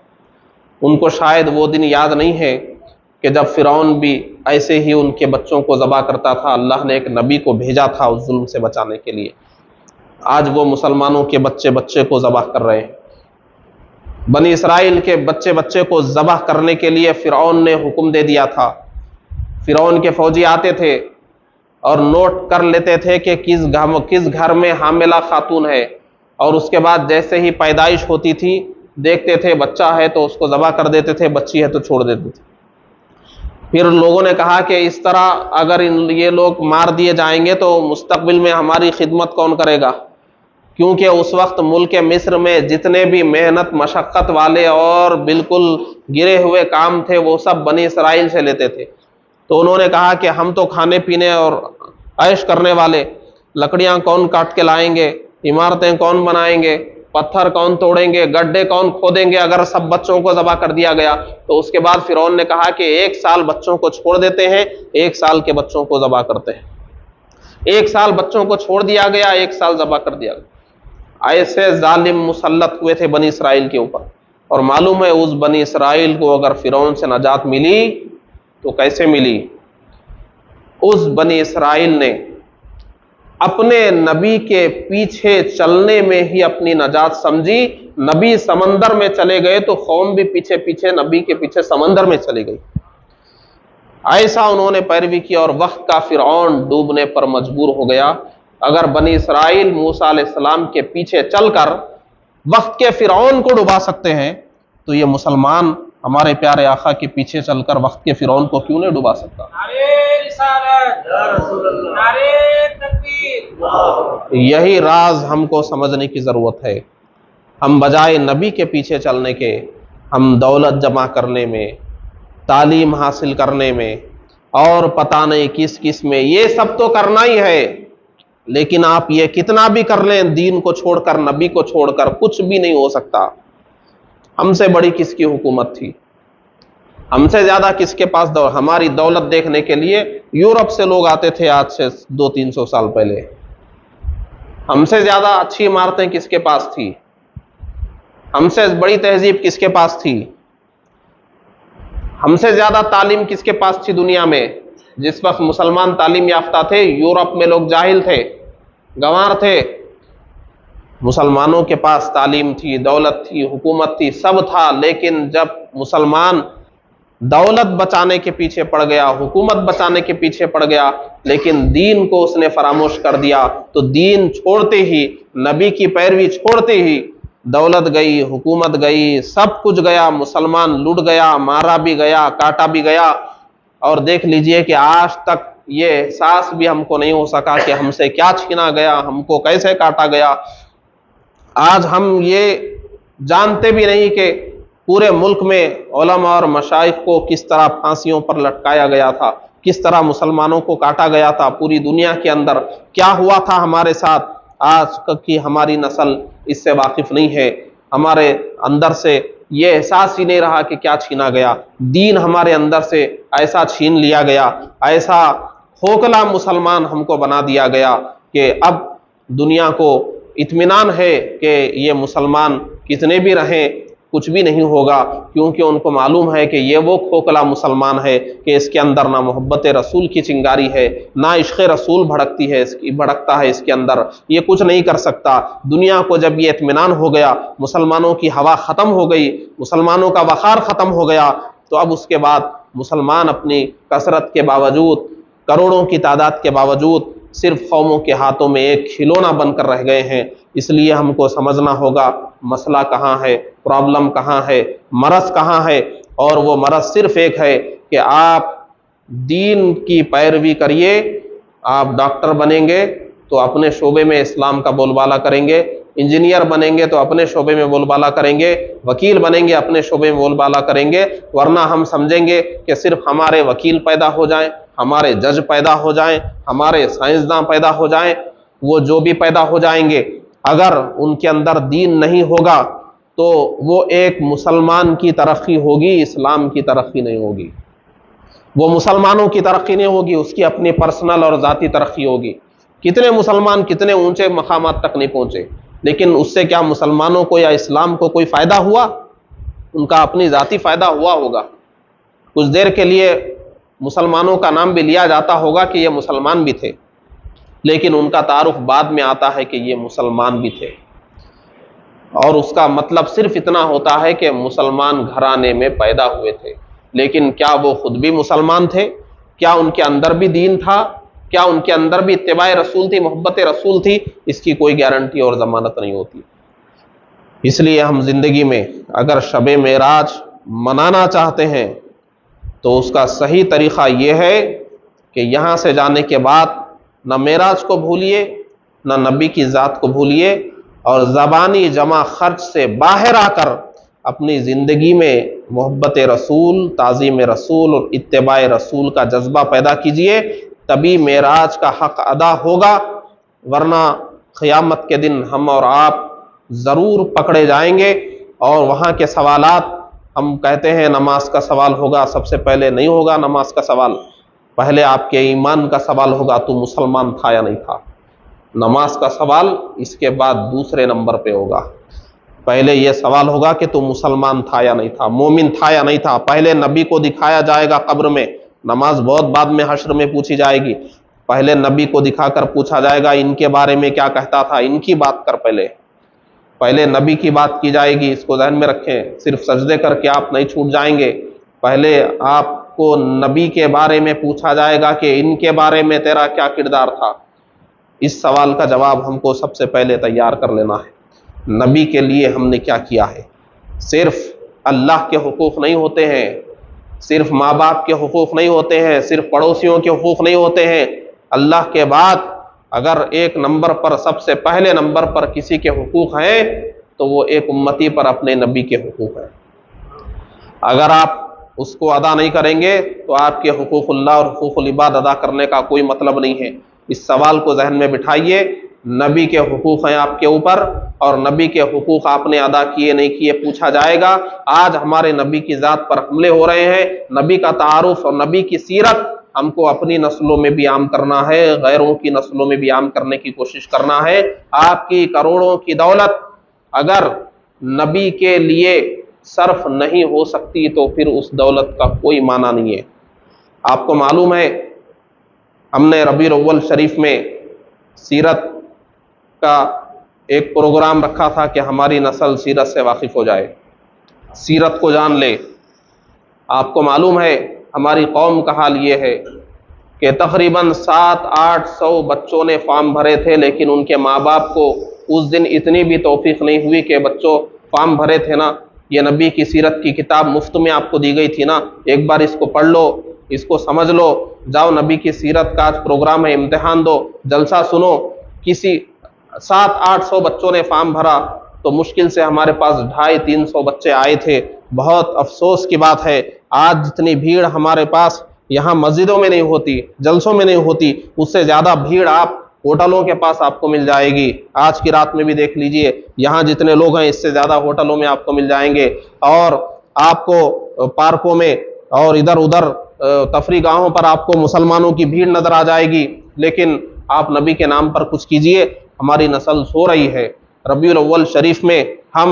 ان کو شاید وہ دن یاد نہیں ہے کہ جب فرعون بھی ایسے ہی ان کے بچوں کو ذبح کرتا تھا، اللہ نے ایک نبی کو بھیجا تھا اس ظلم سے بچانے کے لیے۔ آج وہ مسلمانوں کے بچے بچے کو ذبح کر رہے ہیں۔ بنی اسرائیل کے بچے بچے کو ذبح کرنے کے لیے فرعون نے حکم دے دیا تھا۔ فرعون کے فوجی آتے تھے اور نوٹ کر لیتے تھے کہ کس گھر میں حاملہ خاتون ہے، اور اس کے بعد جیسے ہی پیدائش ہوتی تھی دیکھتے تھے بچہ ہے تو اس کو ذبح کر دیتے تھے، بچی ہے تو چھوڑ دیتے تھے۔ پھر لوگوں نے کہا کہ اس طرح اگر یہ لوگ مار دیے جائیں گے تو مستقبل میں ہماری خدمت کون کرے گا، کیونکہ اس وقت ملک مصر میں جتنے بھی محنت مشقت والے اور بالکل گرے ہوئے کام تھے وہ سب بنی اسرائیل سے لیتے تھے۔ تو انہوں نے کہا کہ ہم تو کھانے پینے اور عیش کرنے والے، لکڑیاں کون کاٹ کے لائیں گے، عمارتیں کون بنائیں گے، پتھر کون توڑیں گے، گڈھے کون کھودیں گے اگر سب بچوں کو ذبح کر دیا گیا۔ تو اس کے بعد فرعون نے کہا کہ 1 سال بچوں کو چھوڑ دیتے ہیں، 1 سال کے بچوں کو ذبح کرتے ہیں۔ 1 سال بچوں کو چھوڑ دیا گیا، 1 سال ذبح کر دیا گیا۔ ایسے ظالم مسلط ہوئے تھے بنی اسرائیل کے اوپر، اور معلوم ہے اس بنی اسرائیل کو اگر فرعون سے نجات ملی تو کیسے ملی؟ اس بنی اسرائیل نے اپنے نبی کے پیچھے چلنے میں ہی اپنی نجات سمجھی۔ نبی سمندر میں چلے گئے تو قوم بھی پیچھے پیچھے نبی کے پیچھے سمندر میں چلی گئی۔ ایسا انہوں نے پیروی کی اور وقت کا فرعون ڈوبنے پر مجبور ہو گیا۔ اگر بنی اسرائیل موسیٰ علیہ السلام کے پیچھے چل کر وقت کے فرعون کو ڈبا سکتے ہیں تو یہ مسلمان ہمارے پیارے آقا کے پیچھے چل کر وقت کے فرعون کو کیوں نہیں ڈبا سکتا؟ یہی راز ہم کو سمجھنے کی ضرورت ہے۔ ہم بجائے نبی کے پیچھے چلنے کے، ہم دولت جمع کرنے میں، تعلیم حاصل کرنے میں، اور پتہ نہیں کس کس میں، یہ سب تو کرنا ہی ہے، لیکن آپ یہ کتنا بھی کر لیں دین کو چھوڑ کر، نبی کو چھوڑ کر، کچھ بھی نہیں ہو سکتا۔ ہم سے بڑی کس کی حکومت تھی؟ ہم سے زیادہ کس کے پاس ہماری دولت دیکھنے کے لیے یورپ سے لوگ آتے تھے آج سے 200-300 سال پہلے۔ ہم سے زیادہ اچھی عمارتیں کس کے پاس تھی؟ ہم سے بڑی تہذیب کس کے پاس تھی؟ ہم سے زیادہ تعلیم کس کے پاس تھی دنیا میں؟ جس وقت مسلمان تعلیم یافتہ تھے، یورپ میں لوگ جاہل تھے، گنوار تھے۔ مسلمانوں کے پاس تعلیم تھی، دولت تھی، حکومت تھی، سب تھا، لیکن جب مسلمان دولت بچانے کے پیچھے پڑ گیا، حکومت بچانے کے پیچھے پڑ گیا، لیکن دین کو اس نے فراموش کر دیا، تو دین چھوڑتے ہی، نبی کی پیروی چھوڑتے ہی دولت گئی، حکومت گئی، سب کچھ گیا، مسلمان لٹ گیا، مارا بھی گیا، کاٹا بھی گیا۔ اور دیکھ لیجئے کہ آج تک یہ احساس بھی ہم کو نہیں ہو سکا کہ ہم سے کیا چھینا گیا، ہم کو کیسے کاٹا گیا۔ آج ہم یہ جانتے بھی نہیں کہ پورے ملک میں علماء اور مشائخ کو کس طرح پھانسیوں پر لٹکایا گیا تھا، کس طرح مسلمانوں کو کاٹا گیا تھا، پوری دنیا کے اندر کیا ہوا تھا ہمارے ساتھ۔ آج کی ہماری نسل اس سے واقف نہیں ہے، ہمارے اندر سے یہ احساس ہی نہیں رہا کہ کیا چھینا گیا۔ دین ہمارے اندر سے ایسا چھین لیا گیا، ایسا کھوکھلا مسلمان ہم کو بنا دیا گیا کہ اب دنیا کو اطمینان ہے کہ یہ مسلمان کتنے بھی رہیں کچھ بھی نہیں ہوگا، کیونکہ ان کو معلوم ہے کہ یہ وہ کھوکھلا مسلمان ہے کہ اس کے اندر نہ محبت رسول کی چنگاری ہے، نہ عشق رسول بھڑکتا ہے اس کے اندر، یہ کچھ نہیں کر سکتا۔ دنیا کو جب یہ اطمینان ہو گیا، مسلمانوں کی ہوا ختم ہو گئی، مسلمانوں کا وقار ختم ہو گیا، تو اب اس کے بعد مسلمان اپنی کثرت کے باوجود، کروڑوں کی تعداد کے باوجود صرف قوموں کے ہاتھوں میں ایک کھلونا بن کر رہ گئے ہیں۔ اس لیے ہم کو سمجھنا ہوگا مسئلہ کہاں ہے، پرابلم کہاں ہے، مرض کہاں ہے، اور وہ مرض صرف ایک ہے کہ آپ دین کی پیروی کریے۔ آپ ڈاکٹر بنیں گے تو اپنے شعبے میں اسلام کا بول بالا کریں گے، انجینئر بنیں گے تو اپنے شعبے میں بول بالا کریں گے، وکیل بنیں گے اپنے شعبے میں بول بالا کریں گے، ورنہ ہم سمجھیں گے کہ صرف ہمارے وکیل پیدا ہو جائیں، ہمارے جج پیدا ہو جائیں، ہمارے سائنسداں پیدا ہو جائیں، وہ جو بھی پیدا ہو جائیں گے، اگر ان کے اندر دین نہیں ہوگا تو وہ ایک مسلمان کی ترقی ہوگی، اسلام کی ترقی نہیں ہوگی۔ وہ مسلمانوں کی ترقی نہیں ہوگی، اس کی اپنی پرسنل اور ذاتی ترقی ہوگی۔ کتنے مسلمان کتنے اونچے مقامات تک نہیں پہنچے، لیکن اس سے کیا مسلمانوں کو یا اسلام کو کوئی فائدہ ہوا؟ ان کا اپنی ذاتی فائدہ ہوا ہوگا، کچھ دیر کے لیے مسلمانوں کا نام بھی لیا جاتا ہوگا کہ یہ مسلمان بھی تھے، لیکن ان کا تعارف بعد میں آتا ہے کہ یہ مسلمان بھی تھے، اور اس کا مطلب صرف اتنا ہوتا ہے کہ مسلمان گھرانے میں پیدا ہوئے تھے۔ لیکن کیا وہ خود بھی مسلمان تھے؟ کیا ان کے اندر بھی دین تھا؟ کیا ان کے اندر بھی اتباع رسول تھی، محبت رسول تھی؟ اس کی کوئی گارنٹی اور ضمانت نہیں ہوتی۔ اس لیے ہم زندگی میں اگر شب معراج منانا چاہتے ہیں تو اس کا صحیح طریقہ یہ ہے کہ یہاں سے جانے کے بعد نہ معراج کو بھولیے، نہ نبی کی ذات کو بھولیے، اور زبانی جمع خرچ سے باہر آ کر اپنی زندگی میں محبت رسول، تعظیم رسول اور اتباع رسول کا جذبہ پیدا کیجئے، تبھی معراج کا حق ادا ہوگا، ورنہ قیامت کے دن ہم اور آپ ضرور پکڑے جائیں گے، اور وہاں کے سوالات، ہم کہتے ہیں نماز کا سوال ہوگا، سب سے پہلے نہیں ہوگا نماز کا سوال، پہلے آپ کے ایمان کا سوال ہوگا، تو مسلمان تھا یا نہیں تھا۔ نماز کا سوال اس کے بعد دوسرے نمبر پہ ہوگا، پہلے یہ سوال ہوگا کہ تو مسلمان تھا یا نہیں تھا، مومن تھا یا نہیں تھا۔ پہلے نبی کو دکھایا جائے گا قبر میں، نماز بہت بعد میں حشر میں پوچھی جائے گی، پہلے نبی کو دکھا کر پوچھا جائے گا ان کے بارے میں کیا کہتا تھا، ان کی بات کر، پہلے نبی کی بات کی جائے گی، اس کو ذہن میں رکھیں، صرف سجدے کر کے آپ نہیں چھوٹ جائیں گے، پہلے آپ کو نبی کے بارے میں پوچھا جائے گا کہ ان کے بارے میں تیرا کیا کردار تھا۔ اس سوال کا جواب ہم کو سب سے پہلے تیار کر لینا ہے، نبی کے لیے ہم نے کیا کیا ہے۔ صرف اللہ کے حقوق نہیں ہوتے ہیں، صرف ماں باپ کے حقوق نہیں ہوتے ہیں، صرف پڑوسیوں کے حقوق نہیں ہوتے ہیں، اللہ کے بعد اگر ایک نمبر پر، سب سے پہلے نمبر پر کسی کے حقوق ہیں تو وہ ایک امتی پر اپنے نبی کے حقوق ہیں۔ اگر آپ اس کو ادا نہیں کریں گے تو آپ کے حقوق اللہ اور حقوق العباد ادا کرنے کا کوئی مطلب نہیں ہے۔ اس سوال کو ذہن میں بٹھائیے، نبی کے حقوق ہیں آپ کے اوپر، اور نبی کے حقوق آپ نے ادا کیے نہیں کیے پوچھا جائے گا۔ آج ہمارے نبی کی ذات پر حملے ہو رہے ہیں، نبی کا تعارف اور نبی کی سیرت ہم کو اپنی نسلوں میں بھی عام کرنا ہے، غیروں کی نسلوں میں بھی عام کرنے کی کوشش کرنا ہے۔ آپ کی کروڑوں کی دولت اگر نبی کے لیے صرف نہیں ہو سکتی تو پھر اس دولت کا کوئی معنی نہیں ہے۔ آپ کو معلوم ہے ہم نے ربیع الاول شریف میں سیرت کا ایک پروگرام رکھا تھا کہ ہماری نسل سیرت سے واقف ہو جائے، سیرت کو جان لے۔ آپ کو معلوم ہے ہماری قوم کا حال یہ ہے کہ تقریباً 700-800 بچوں نے فارم بھرے تھے، لیکن ان کے ماں باپ کو اس دن اتنی بھی توفیق نہیں ہوئی کہ بچوں فارم بھرے تھے نا، یہ نبی کی سیرت کی کتاب مفت میں آپ کو دی گئی تھی نا، ایک بار اس کو پڑھ لو، اس کو سمجھ لو، جاؤ نبی کی سیرت کا آج پروگرام ہے، امتحان دو، جلسہ سنو۔ کسی 700-800 بچوں نے فارم بھرا تو مشکل سے ہمارے پاس 250-300 بچے آئے تھے۔ بہت افسوس کی بات ہے آج جتنی بھیڑ ہمارے پاس یہاں مسجدوں میں نہیں ہوتی، جلسوں میں نہیں ہوتی، اس سے زیادہ بھیڑ آپ ہوٹلوں کے پاس آپ کو مل جائے گی۔ آج کی رات میں بھی دیکھ لیجئے، یہاں جتنے لوگ ہیں اس سے زیادہ ہوٹلوں میں آپ کو مل جائیں گے، اور آپ کو پارکوں میں اور ادھر ادھر تفریح گاہوں پر آپ کو مسلمانوں کی بھیڑ نظر آ جائے گی۔ لیکن آپ نبی کے نام پر کچھ کیجئے، ہماری نسل سو رہی ہے۔ ربیع الاول شریف میں ہم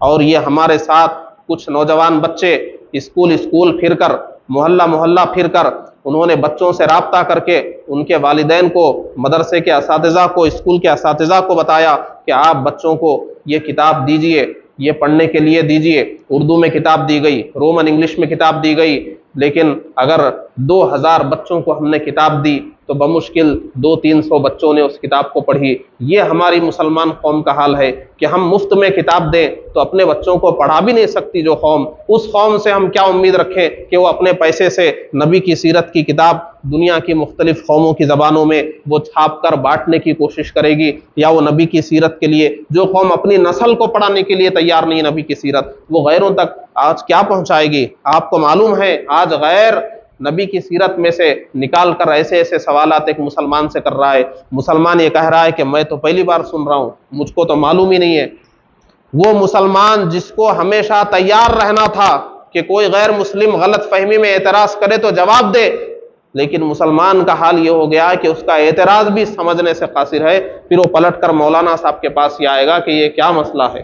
اور یہ ہمارے ساتھ کچھ نوجوان بچے اسکول پھر کر، محلہ پھر کر، انہوں نے بچوں سے رابطہ کر کے ان کے والدین کو، مدرسے کے اساتذہ کو، اسکول کے اساتذہ کو بتایا کہ آپ بچوں کو یہ کتاب دیجئے، یہ پڑھنے کے لیے دیجئے۔ اردو میں کتاب دی گئی، رومن انگلش میں کتاب دی گئی، لیکن اگر 2000 بچوں کو ہم نے کتاب دی تو بمشکل 200-300 بچوں نے اس کتاب کو پڑھی۔ یہ ہماری مسلمان قوم کا حال ہے کہ ہم مفت میں کتاب دیں تو اپنے بچوں کو پڑھا بھی نہیں سکتی جو قوم، اس قوم سے ہم کیا امید رکھیں کہ وہ اپنے پیسے سے نبی کی سیرت کی کتاب دنیا کی مختلف قوموں کی زبانوں میں وہ چھاپ کر بانٹنے کی کوشش کرے گی، یا وہ نبی کی سیرت کے لیے، جو قوم اپنی نسل کو پڑھانے کے لیے تیار نہیں نبی کی سیرت، وہ غیروں تک آج کیا پہنچائے گی؟ آپ کو معلوم ہے آج غیر نبی کی سیرت میں سے نکال کر ایسے سوالات ایک مسلمان سے کر رہا ہے، مسلمان یہ کہہ رہا ہے کہ میں تو پہلی بار سن رہا ہوں، مجھ کو تو معلوم ہی نہیں ہے۔ وہ مسلمان جس کو ہمیشہ تیار رہنا تھا کہ کوئی غیر مسلم غلط فہمی میں اعتراض کرے تو جواب دے، لیکن مسلمان کا حال یہ ہو گیا کہ اس کا اعتراض بھی سمجھنے سے قاصر ہے، پھر وہ پلٹ کر مولانا صاحب کے پاس ہی آئے گا کہ یہ کیا مسئلہ ہے۔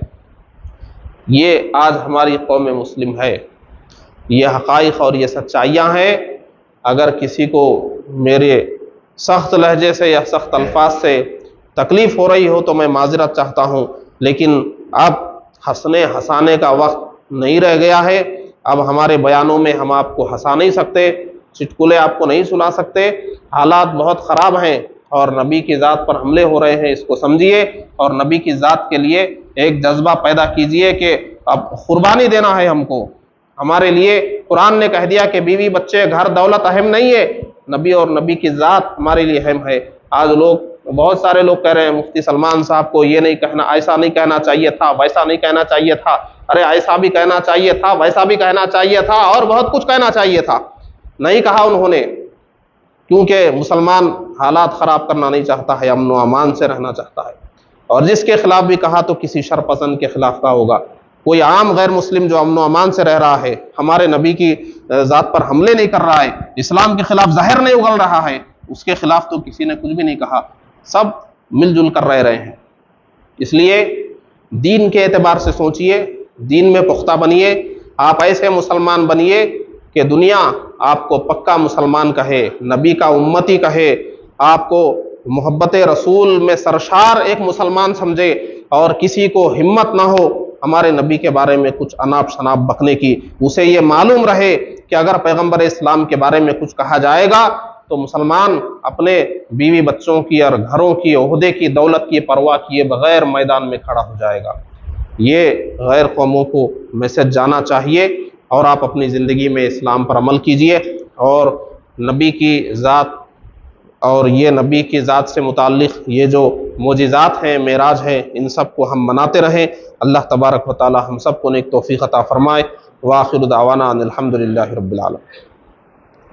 یہ آج ہماری قوم مسلم ہے، یہ حقائق اور یہ سچائیاں ہیں۔ اگر کسی کو میرے سخت لہجے سے یا سخت الفاظ سے تکلیف ہو رہی ہو تو میں معذرت چاہتا ہوں، لیکن اب ہنسانے کا وقت نہیں رہ گیا ہے۔ اب ہمارے بیانوں میں ہم آپ کو ہنسا نہیں سکتے، چٹکلے آپ کو نہیں سنا سکتے، حالات بہت خراب ہیں اور نبی کی ذات پر حملے ہو رہے ہیں، اس کو سمجھیے اور نبی کی ذات کے لیے ایک جذبہ پیدا کیجئے کہ اب قربانی دینا ہے ہم کو۔ ہمارے لیے قرآن نے کہہ دیا کہ بیوی بچے گھر دولت اہم نہیں ہے، نبی اور نبی کی ذات ہمارے لیے اہم ہے۔ آج بہت سارے لوگ کہہ رہے ہیں مفتی سلمان صاحب کو یہ نہیں کہنا، ایسا نہیں کہنا چاہیے تھا، ویسا نہیں کہنا چاہیے تھا، ارے ایسا بھی کہنا چاہیے تھا، ویسا بھی کہنا چاہیے تھا، اور بہت کچھ کہنا چاہیے تھا۔ نہیں کہا انہوں نے، کیونکہ مسلمان حالات خراب کرنا نہیں چاہتا ہے، امن و امان سے رہنا چاہتا ہے، اور جس کے خلاف بھی کہا تو کسی شر پسند کے خلاف کا ہوگا۔ کوئی عام غیر مسلم جو امن و امان سے رہ رہا ہے، ہمارے نبی کی ذات پر حملے نہیں کر رہا ہے، اسلام کے خلاف زہر نہیں اگل رہا ہے، اس کے خلاف تو کسی نے کچھ بھی نہیں کہا، سب مل جل کر رہ رہے ہیں۔ اس لیے دین کے اعتبار سے سوچئے، دین میں پختہ بنیے، آپ ایسے مسلمان بنیے کہ دنیا آپ کو پکا مسلمان کہے، نبی کا امتی کہے، آپ کو محبت رسول میں سرشار ایک مسلمان سمجھے، اور کسی کو ہمت نہ ہو ہمارے نبی کے بارے میں کچھ اناپ شناپ بکنے کی۔ اسے یہ معلوم رہے کہ اگر پیغمبر اسلام کے بارے میں کچھ کہا جائے گا تو مسلمان اپنے بیوی بچوں کی اور گھروں کی، عہدے کی، دولت کی پرواہ کیے بغیر میدان میں کھڑا ہو جائے گا۔ یہ غیر قوموں کو میسج جانا چاہیے، اور آپ اپنی زندگی میں اسلام پر عمل کیجئے، اور نبی کی ذات اور یہ نبی کی ذات سے متعلق یہ جو معجزات ہیں، معراج ہیں، ان سب کو ہم مناتے رہیں۔ اللہ تبارک و تعالی ہم سب کو نیک توفیق عطا فرمائے۔ وآخر دعوانا ان الحمد للہ رب العالمین۔